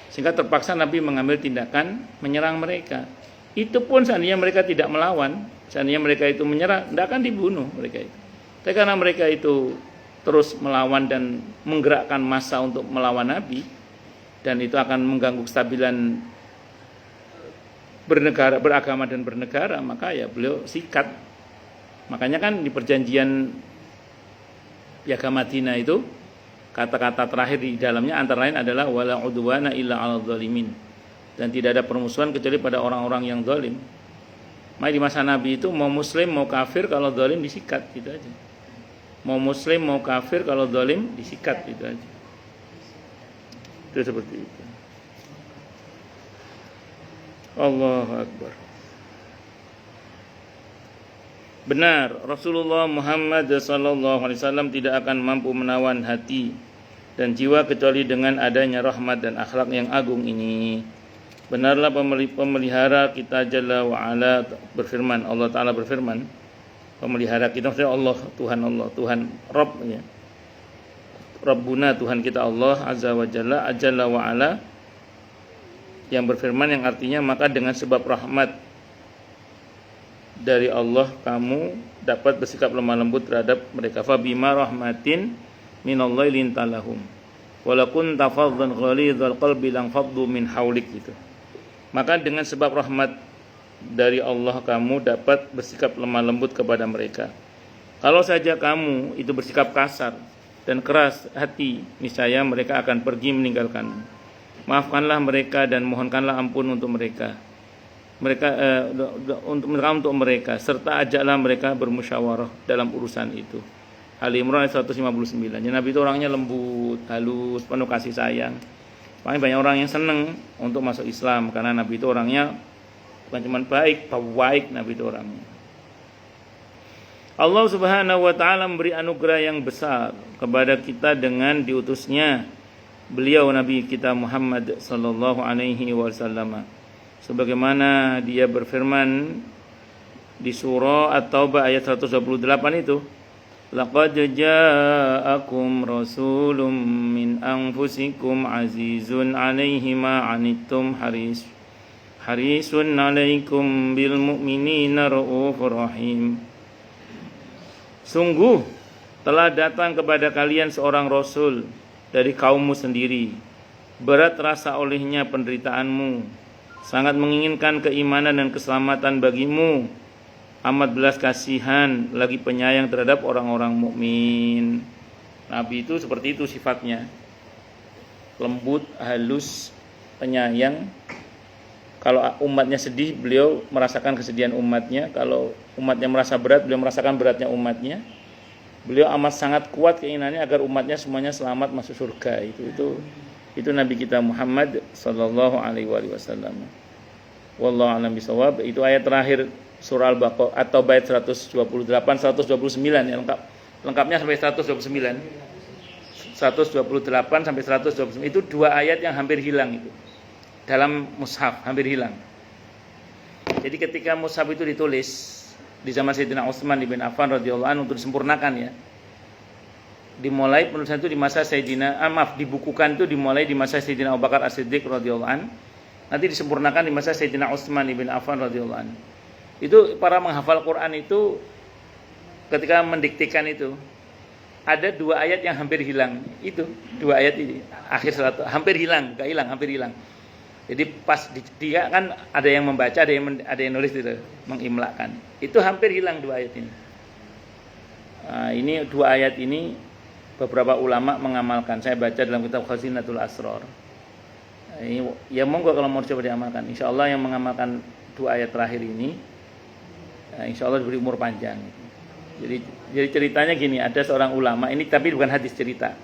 Sehingga terpaksa Nabi mengambil tindakan menyerang mereka. Itu pun seandainya mereka tidak melawan, seandainya mereka itu menyerang, tidak akan dibunuh mereka itu. Tapi karena mereka itu terus melawan dan menggerakkan massa untuk melawan Nabi, dan itu akan mengganggu kestabilan beragama dan bernegara, maka ya beliau sikat. Makanya kan di perjanjian Piagam Madinah itu kata-kata terakhir di dalamnya antara lain adalah wala udwana illa 'alal zalimin, dan tidak ada permusuhan kecuali pada orang-orang yang zalim. Maka di masa Nabi itu mau muslim mau kafir kalau zalim disikat gitu aja. Mau muslim mau kafir kalau zalim disikat gitu aja. Itu seperti itu. Allahu Akbar. Benar, Rasulullah Muhammad SAW tidak akan mampu menawan hati dan jiwa kecuali dengan adanya rahmat dan akhlak yang agung ini. Benarlah pemelihara kita Jalla wa'ala berfirman, Allah Ta'ala berfirman, pemelihara kita maksudnya Allah, Tuhan Rabb ya. Rabbuna, Tuhan kita Allah Azza wa Jalla, Jalla wa'ala, yang berfirman yang artinya maka dengan sebab rahmat dari Allah kamu dapat bersikap lemah lembut terhadap mereka. Fa bima rahmatin minallahi lintalahum walakun tafaddan ghalidhal qalbi lang faddu min haulik gitu. Maka dengan sebab rahmat dari Allah kamu dapat bersikap lemah lembut kepada mereka. Kalau saja kamu itu bersikap kasar dan keras hati, niscaya mereka akan pergi meninggalkanmu. Maafkanlah mereka dan mohonkanlah ampun untuk mereka. Untuk mereka serta ajaklah mereka bermusyawarah dalam urusan itu. Ali Imran 159. Ya, Nabi itu orangnya lembut, halus, penuh kasih sayang. Makanya banyak orang yang senang untuk masuk Islam karena Nabi itu orangnya bukan cuma baik, baik Nabi itu orangnya. Allah Subhanahu wa taala memberi anugerah yang besar kepada kita dengan diutusnya beliau Nabi kita Muhammad sallallahu alaihi wasallam. Sebagaimana dia berfirman di surah At-Taubah ayat 128 itu, laqad ja'akum rasulun min anfusikum azizun 'alaihi ma 'anittum harisun 'alaikum bil mu'minina raufur rahim. Sungguh telah datang kepada kalian seorang rasul dari kaummu sendiri, berat rasa olehnya penderitaanmu, sangat menginginkan keimanan dan keselamatan bagimu, amat belas kasihan lagi penyayang terhadap orang-orang mukmin. Nabi itu seperti itu sifatnya, lembut, halus, penyayang. Kalau umatnya sedih, beliau merasakan kesedihan umatnya. Kalau umatnya merasa berat, beliau merasakan beratnya umatnya. Beliau amat sangat kuat keinginannya agar umatnya semuanya selamat masuk surga. Itu Nabi kita Muhammad sallallahu alaihi wasallam. Wallahu a'lam bishawab. Itu ayat terakhir surah Al-Baqarah atau bait 128 129 ya, lengkapnya sampai 129. 128 sampai 129 itu dua ayat yang hampir hilang itu. Dalam mushaf hampir hilang. Jadi ketika mushaf itu ditulis di zaman Sayyidina Utsman bin Affan radhiyallahu anhu untuk disempurnakan ya. Dimulai penulisan itu di masa dibukukan itu dimulai di masa Sayyidina Abu Bakar As-Siddiq radhiyallahu anhu. Nanti disempurnakan di masa Sayyidina Utsman bin Affan radhiyallahu anhu. Itu para menghafal Quran itu ketika mendiktikan itu ada dua ayat yang hampir hilang. Itu dua ayat ini akhir surat hampir hilang, hampir hilang. Jadi pas dia kan ada yang membaca, ada yang nulis itu, mengimlakkan. Itu hampir hilang dua ayat ini. Nah, ini dua ayat ini beberapa ulama mengamalkan. Saya baca dalam kitab Khazinatul Asrar. Ini ya monggo kalau mau coba diamalkan. Insyaallah yang mengamalkan dua ayat terakhir ini, insyaallah diberi umur panjang. Jadi ceritanya gini, ada seorang ulama ini tapi bukan hadis cerita.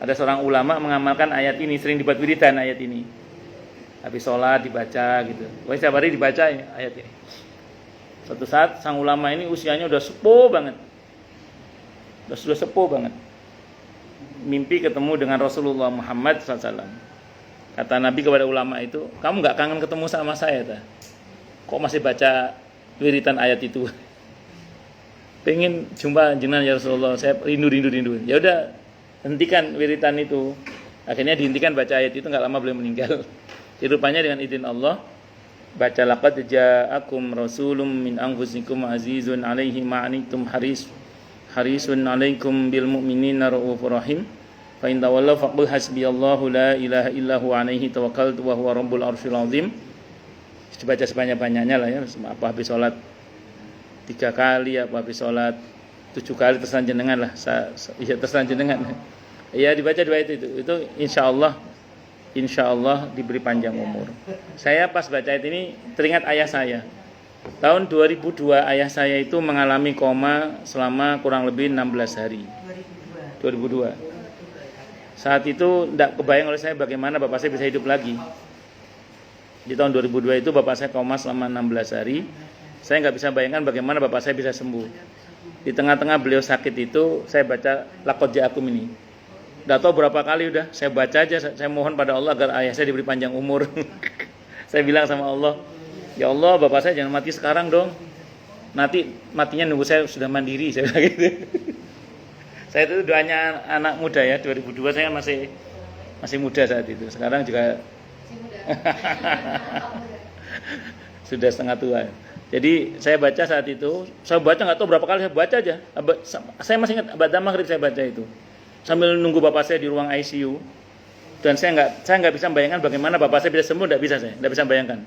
Ada seorang ulama mengamalkan ayat ini, sering dibuat wiridan ayat ini. Habis sholat dibaca gitu. Setiap hari dibaca ayat ini. Suatu saat sang ulama ini usianya udah sepuh banget. Sudah sepuh banget. Mimpi ketemu dengan Rasulullah Muhammad SAW. Kata Nabi kepada ulama itu, kamu gak kangen ketemu sama saya ta? Kok masih baca wiritan ayat itu? Pengen jumpa jenengan ya Rasulullah, saya rindu. Ya udah, hentikan wiritan itu. Akhirnya dihentikan baca ayat itu, gak lama beliau meninggal. Jadi rupanya dengan izin Allah, baca laqad ja'akum rasulun min anfusikum azizun 'alaihi ma 'anittum harisun 'alaikum bil mu'minina raufur rahim. Fa in tawallaw faqul hasbiyallahu la ilaha illa huwa 'alaihi tawakkaltu wa huwa rabbul arsyil 'azim. Dibaca sebanyak-banyaknya lah ya, apa habis salat 3 kali, apa habis salat 7 kali terserah jenengan lah. Ya terserah jenengan. Ya dibaca dua itu insyaallah diberi panjang umur. Saya pas baca ayat ini teringat ayah saya. Tahun 2002 ayah saya itu mengalami koma selama kurang lebih 16 hari. 2002. Saat itu tidak kebayang oleh saya bagaimana bapak saya bisa hidup lagi. Di tahun 2002 itu bapak saya koma selama 16 hari. Saya nggak bisa bayangkan bagaimana bapak saya bisa sembuh. Di tengah-tengah beliau sakit itu, saya baca Laqad Ja'akum ini. Nggak tahu berapa kali udah, saya baca aja, saya mohon pada Allah agar ayah saya diberi panjang umur. Saya bilang sama Allah, ya Allah, bapak saya jangan mati sekarang dong. Nanti matinya nunggu saya sudah mandiri, saya bilang gitu. Saya itu doanya anak muda ya, 2002 saya masih muda saat itu. Sekarang juga sudah setengah tua. Jadi saya baca saat itu, saya baca nggak tahu berapa kali saya baca aja. Saya masih ingat abad maghrib saya baca itu. Sambil nunggu bapak saya di ruang ICU. Dan saya nggak bisa bayangkan bagaimana bapak saya bisa sembuh, nggak bisa bayangkan.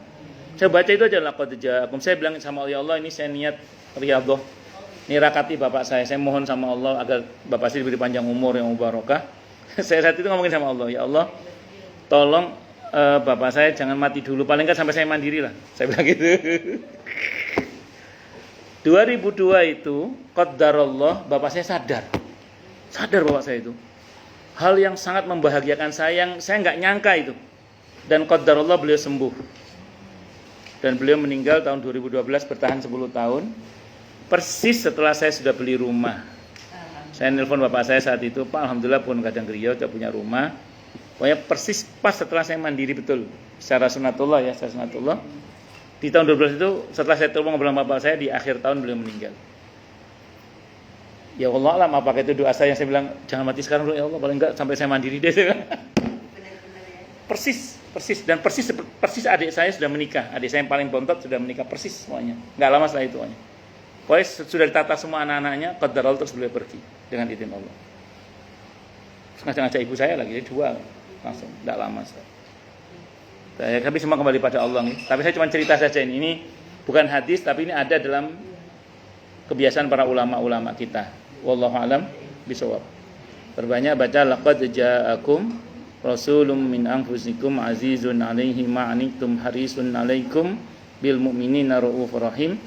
Saya baca itu aja Laqad Ja'akum. Saya bilang sama Allah, ya Allah, ini saya niat riyadhah. Nirakati bapak saya mohon sama Allah agar bapak saya diberi panjang umur yang mubarakah. Saya saat itu ngomongin sama Allah, ya Allah, tolong bapak saya jangan mati dulu, paling nggak sampai saya mandiri lah. Saya bilang gitu. 2002 itu qaddarallah, bapak saya sadar bapak saya itu. Hal yang sangat membahagiakan saya, yang saya nggak nyangka itu. Dan qaddarallah beliau sembuh. Dan beliau meninggal tahun 2012, bertahan 10 tahun. Persis setelah saya sudah beli rumah. Saya nelpon bapak saya saat itu, Pak, alhamdulillah pun kadang Riau sudah punya rumah. Pokoknya persis pas setelah saya mandiri betul. Secara sunatullah ya, secara sunatullah. Di tahun 2012 itu, setelah saya telepon ngobrol sama bapak saya, di akhir tahun beliau meninggal. Ya Allah alam, apakah itu doa saya yang saya bilang, jangan mati sekarang dulu ya Allah, paling enggak sampai saya mandiri deh. Persis. Dan persis adik saya sudah menikah. Adik saya yang paling bontot sudah menikah persis semuanya. Enggak lama setelah itu. Pokoknya sudah ditata semua anak-anaknya, qaddarallah, terus beliau pergi dengan izin Allah. Ngajak ibu saya lagi, jadi 2 langsung, enggak lama setelah. Tapi semua kembali pada Allah nih. Tapi saya cuma cerita saja ini. Ini bukan hadis, tapi ini ada dalam kebiasaan para ulama-ulama kita. Wallahu a'lam bishawab. Perbanyak baca laqad ja'akum rasulun min anfusikum azizun 'alaihi ma 'anittum harisun 'alaikum bil mu'minina raufur rahim.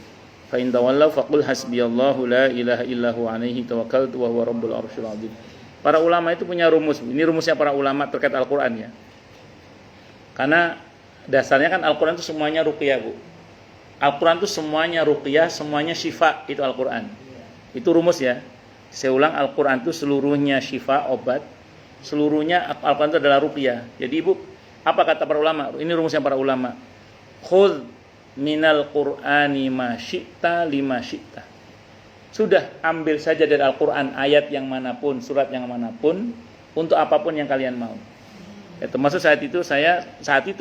Fa in tawallaw faqul hasbiyallahu la ilaha illahu 'alaihi tawakkaltu wa huwa rabbul arsyil 'azim. Para ulama itu punya rumus. Ini rumusnya para ulama terkait Al-Qur'an ya. Karena dasarnya kan Al-Quran itu semuanya ruqyah, Bu. Al-Quran itu semuanya ruqyah, semuanya syifa, itu Al-Quran. Itu rumus ya. Saya ulang, Al-Quran itu seluruhnya syifa, obat. Seluruhnya Al-Quran itu adalah ruqyah. Jadi Ibu, apa kata para ulama? Ini rumusnya para ulama. Khudh minal Qur'ani ma syi'ta lima syi'ta. Sudah, ambil saja dari Al-Quran ayat yang manapun, surat yang manapun, untuk apapun yang kalian mau. Ya, termasuk saat itu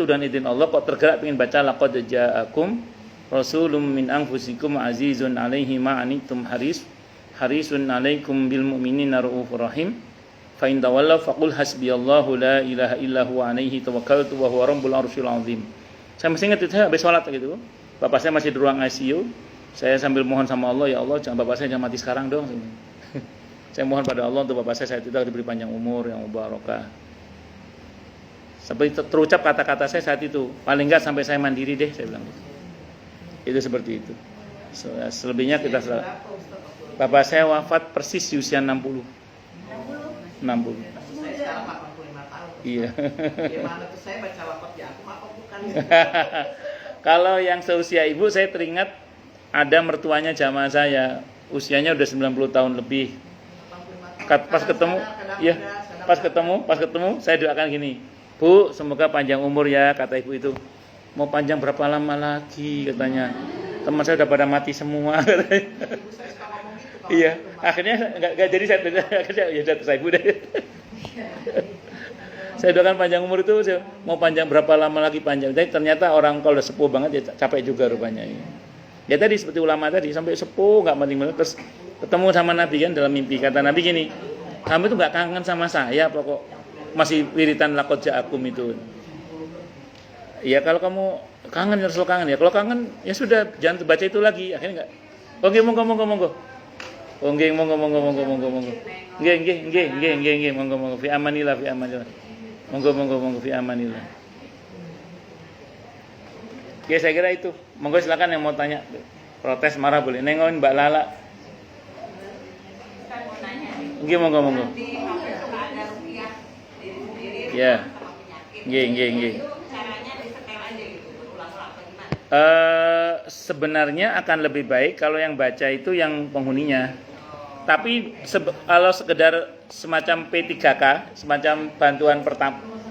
dan izin Allah kok tergerak ingin baca laqad ja'akum rasulun min anfusikum azizun 'alaihi ma 'anittum harisun 'alaikum bil mu'minina raufur rahim fa in tawallaw faqul hasbiyallahu la ilaha illa huwa 'alaihi tawakkaltu wa huwa rabbul arsyil 'azim. Saya masih ingat itu, saya habis salat gitu. Bapak saya masih di ruang ICU. Saya sambil mohon sama Allah, ya Allah, bapak saya jangan mati sekarang dong. Saya mohon pada Allah untuk bapak saya saat itu diberi panjang umur yang mubarakah. Seperti terucap kata-kata saya saat itu, paling enggak sampai saya mandiri deh, saya bilang. Itu seperti itu. Selebihnya kita bapak saya wafat persis di usia 60. 60. Saya sekarang 85 tahun. Iya. Gimana tuh saya baca Laqad Ja'akum apa bukan? Kalau yang seusia ibu, saya teringat ada mertuanya jamaah saya, usianya udah 90 tahun lebih. Pas ketemu, saya doakan gini. Bu, semoga panjang umur ya, kata ibu itu. Mau panjang berapa lama lagi, katanya. Teman saya udah pada mati semua, katanya. Ibu saya suka ngomong gitu. Iya, akhirnya nggak jadi akhirnya ya jatuh saya ibu deh. Saya doakan panjang umur itu, mau panjang berapa lama lagi panjang. Tapi ternyata orang kalau udah sepuh banget ya capek juga rupanya. Ya tadi seperti ulama tadi, sampai sepuh nggak mati-mati, terus ketemu sama Nabi kan dalam mimpi. Kata Nabi gini, kamu itu nggak kangen sama saya, pokok masih wiritan laqad ja'akum itu. Ya kalau kamu kangen ya Rasul kangen ya. Kalau kangen ya sudah jangan baca itu lagi. Akhirnya enggak. Oke, monggo. Nggih, monggo. Nggih, monggo. Fi amanillah. Monggo fi amanillah. Oke, saya kira itu. Monggo silakan yang mau tanya. Protes marah boleh. Nengokin Mbak Lala. Nggih, monggo. Ya. Nggih. sebenarnya akan lebih baik kalau yang baca itu yang penghuninya. Tapi kalau sekedar semacam P3K, semacam bantuan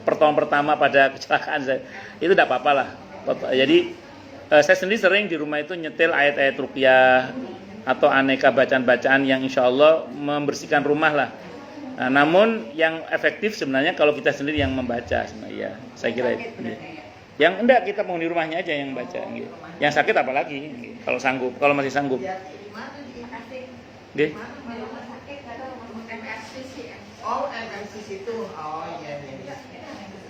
pertolongan pertama pada kecelakaan saya, itu tidak apa-apa lah. Jadi saya sendiri sering di rumah itu nyetel ayat-ayat ruqyah atau aneka bacaan-bacaan yang insya Allah membersihkan rumah lah. Nah, namun yang efektif sebenarnya kalau kita sendiri yang membaca, ya saya kira itu. Yang enggak, kita penghuni rumahnya aja yang baca. Yang sakit apalagi kalau sanggup, kalau masih sanggup. Nggih. Oh, MLC itu. Oh iya.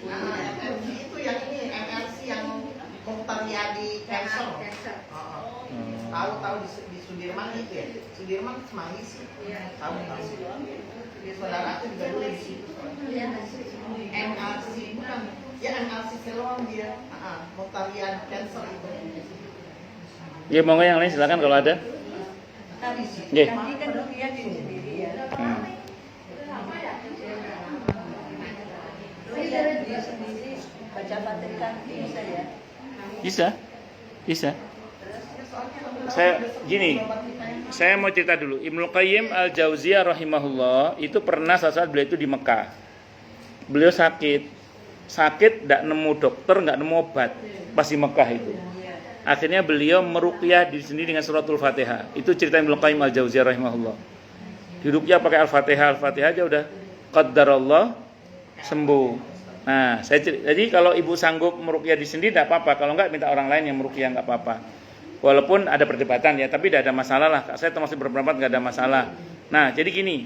MLC itu yang ini, MLC yang Muqtaryadi Cancer. Tahu di Sudirman itu ya. Sudirman Semanggi sih. Tahu. Saudara aku juga dulu di situ. MLC bukan. Ya MLC Siloam dia. Muqtaryadi Cancer itu. Ya, monggo yang lain silakan kalau ada. Nggih. Tadi kan rupiah sendiri ya. Rupiah dia sendiri baca Fatihah bisa ya? Bisa. Saya mau cerita dulu. Ibnu Qayyim Al-Jauziyah rahimahullah itu pernah saat beliau itu di Mekah. Beliau sakit, tidak nemu dokter, nggak nemu obat pas di Mekah itu. Akhirnya beliau meruqyah diri sendiri dengan suratul Fatihah. Itu cerita Ibnu Qayyim Al-Jauziyah rahimahullah. Diruqyah pakai Al-Fatihah aja udah qaddarallah sembuh. Nah, jadi kalau ibu sanggup meruqyah di sendiri tidak apa-apa. Kalau enggak minta orang lain yang meruqyah enggak apa-apa. Walaupun ada perdebatan ya, tapi tidak ada masalah lah. Saya termasuk berpendapat enggak ada masalah. Nah, jadi gini.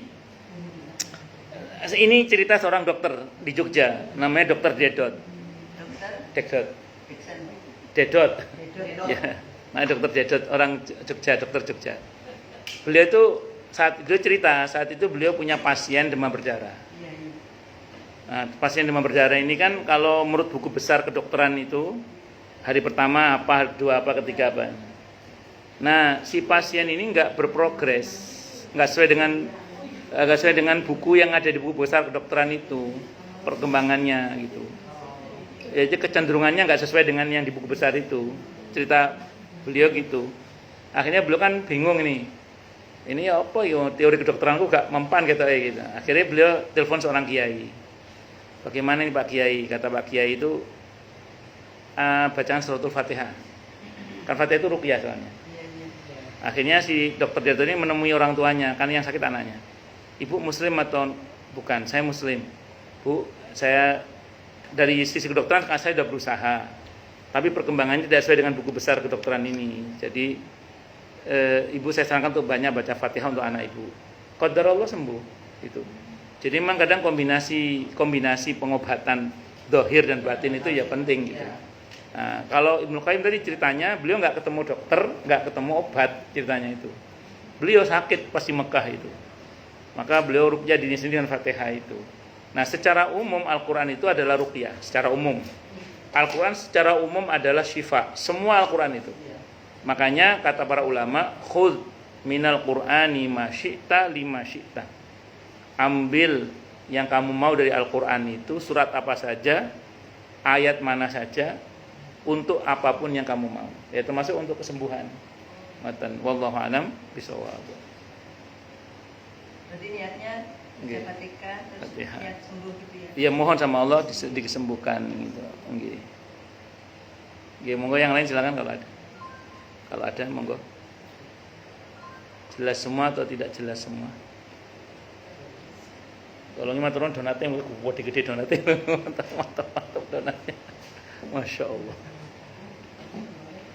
Ini cerita seorang dokter di Jogja, namanya Dokter Dedot. Dedot. Ya, nah Dokter Dedot orang Jogja, dokter Jogja. Beliau itu saat itu beliau punya pasien demam berdarah. Nah, pasien demam berdarah ini kan kalau menurut buku besar kedokteran itu hari pertama apa, dua apa, ketiga apa. Nah, si pasien ini nggak berprogres, nggak sesuai dengan buku yang ada di buku besar kedokteran itu perkembangannya gitu. Jadi kecenderungannya nggak sesuai dengan yang di buku besar itu. Cerita beliau gitu. Akhirnya beliau kan bingung ini. Ini apa ya, teori kedokteranku gak mempan gitu. Akhirnya beliau telepon seorang kiai. Bagaimana nih Pak Kiai? Kata Pak Kiai itu bacaan suratul Fatihah. Kan Fatihah itu ruqyah soalnya. Akhirnya si dokter Dedot ini menemui orang tuanya, kan yang sakit anaknya. Ibu muslim atau bukan? Saya muslim. Bu, saya dari sisi kedokteran saya sudah berusaha. Tapi perkembangannya tidak sesuai dengan buku besar kedokteran ini. Jadi ibu saya sarankan untuk banyak baca Fatihah untuk anak ibu. Qadarullah sembuh itu. Jadi memang kadang kombinasi pengobatan zahir dan batin itu ya penting gitu. Nah, kalau Ibnu Qayyim tadi ceritanya beliau nggak ketemu dokter, nggak ketemu obat ceritanya itu. Beliau sakit pas di Mekah itu. Maka beliau ruqyah diri sendiri dengan Fatihah itu. Nah, secara umum Al-Qur'an itu adalah ruqyah secara umum. Al-Quran secara umum adalah syifa. Semua Al-Quran itu. Makanya kata para ulama, khudh minal Qur'ani ma syi'ta lima syi'ta. Ambil yang kamu mau dari Al-Quran itu, surat apa saja, ayat mana saja, untuk apapun yang kamu mau. Ya termasuk untuk kesembuhan. Matan wallahu a'lam bishawab. Berarti niatnya Fatihah terus niat sembuh gitu ya. Iya, mohon sama Allah dikesembuhkan gitu. Nggih. Nggih, monggo yang lain silakan kalau ada. Kalau ada monggo. Jelas semua atau tidak jelas semua? Tolong matur nuwun donate gede donate. Mantap donatnya. Masya Allah.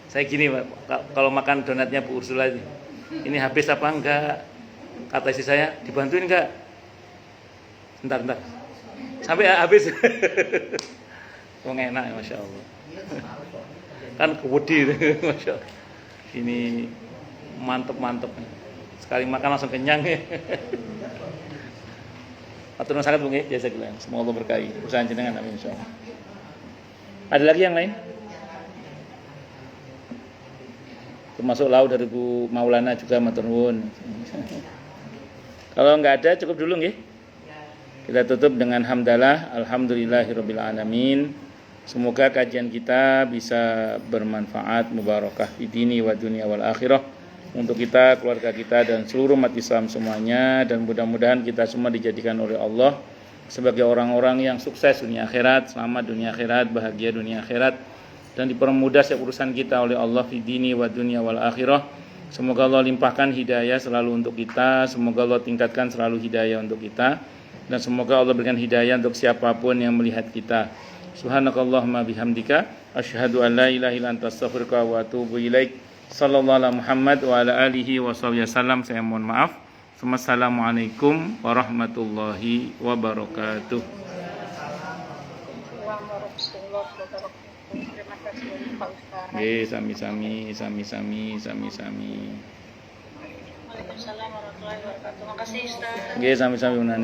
Saya gini Pak, kalau makan donatnya Bu Ursula ini habis apa enggak? Kata istri saya, dibantuin enggak? Bentar. Sampai habis. Wong enak ya Masya Allah. Kan kewedi Masya Allah. Ini mantep. Sekali makan langsung kenyang ya. Atur nuwun sangat Bu nggih, jazakallahu. Semoga Allah berkahi usaha jenengan amin insyaallah. Ada lagi yang lain? Termasuk lau dari Bu Maulana juga matur nuwun. Kalau enggak ada cukup dulu nggih. Kita tutup dengan hamdalah, alhamdulillahirabbil alamin. Semoga kajian kita bisa bermanfaat, mubarakah di dini wa dunia wal akhirah untuk kita, keluarga kita dan seluruh umat Islam semuanya, dan mudah-mudahan kita semua dijadikan oleh Allah sebagai orang-orang yang sukses dunia akhirat, selamat dunia akhirat, bahagia dunia akhirat, dan dipermudah setiap urusan kita oleh Allah di dini wa dunia wal akhirah. Semoga Allah limpahkan hidayah selalu untuk kita, semoga Allah tingkatkan selalu hidayah untuk kita, dan semoga Allah berikan hidayah untuk siapapun yang melihat kita. Subhanakallahumma bihamdika asyhadu an la ilaha illa anta astaghfiruka wa atubu ilaik. Sallallahu alaihi Muhammad wa ala alihi wa sahbihi wasallam. Saya mohon maaf. Assalamualaikum warahmatullahi wabarakatuh. Terima kasih Pak Ustaz. Sami-sami. Waalaikumsalam warahmatullahi wabarakatuh. Makasih Ustaz. Sami-sami.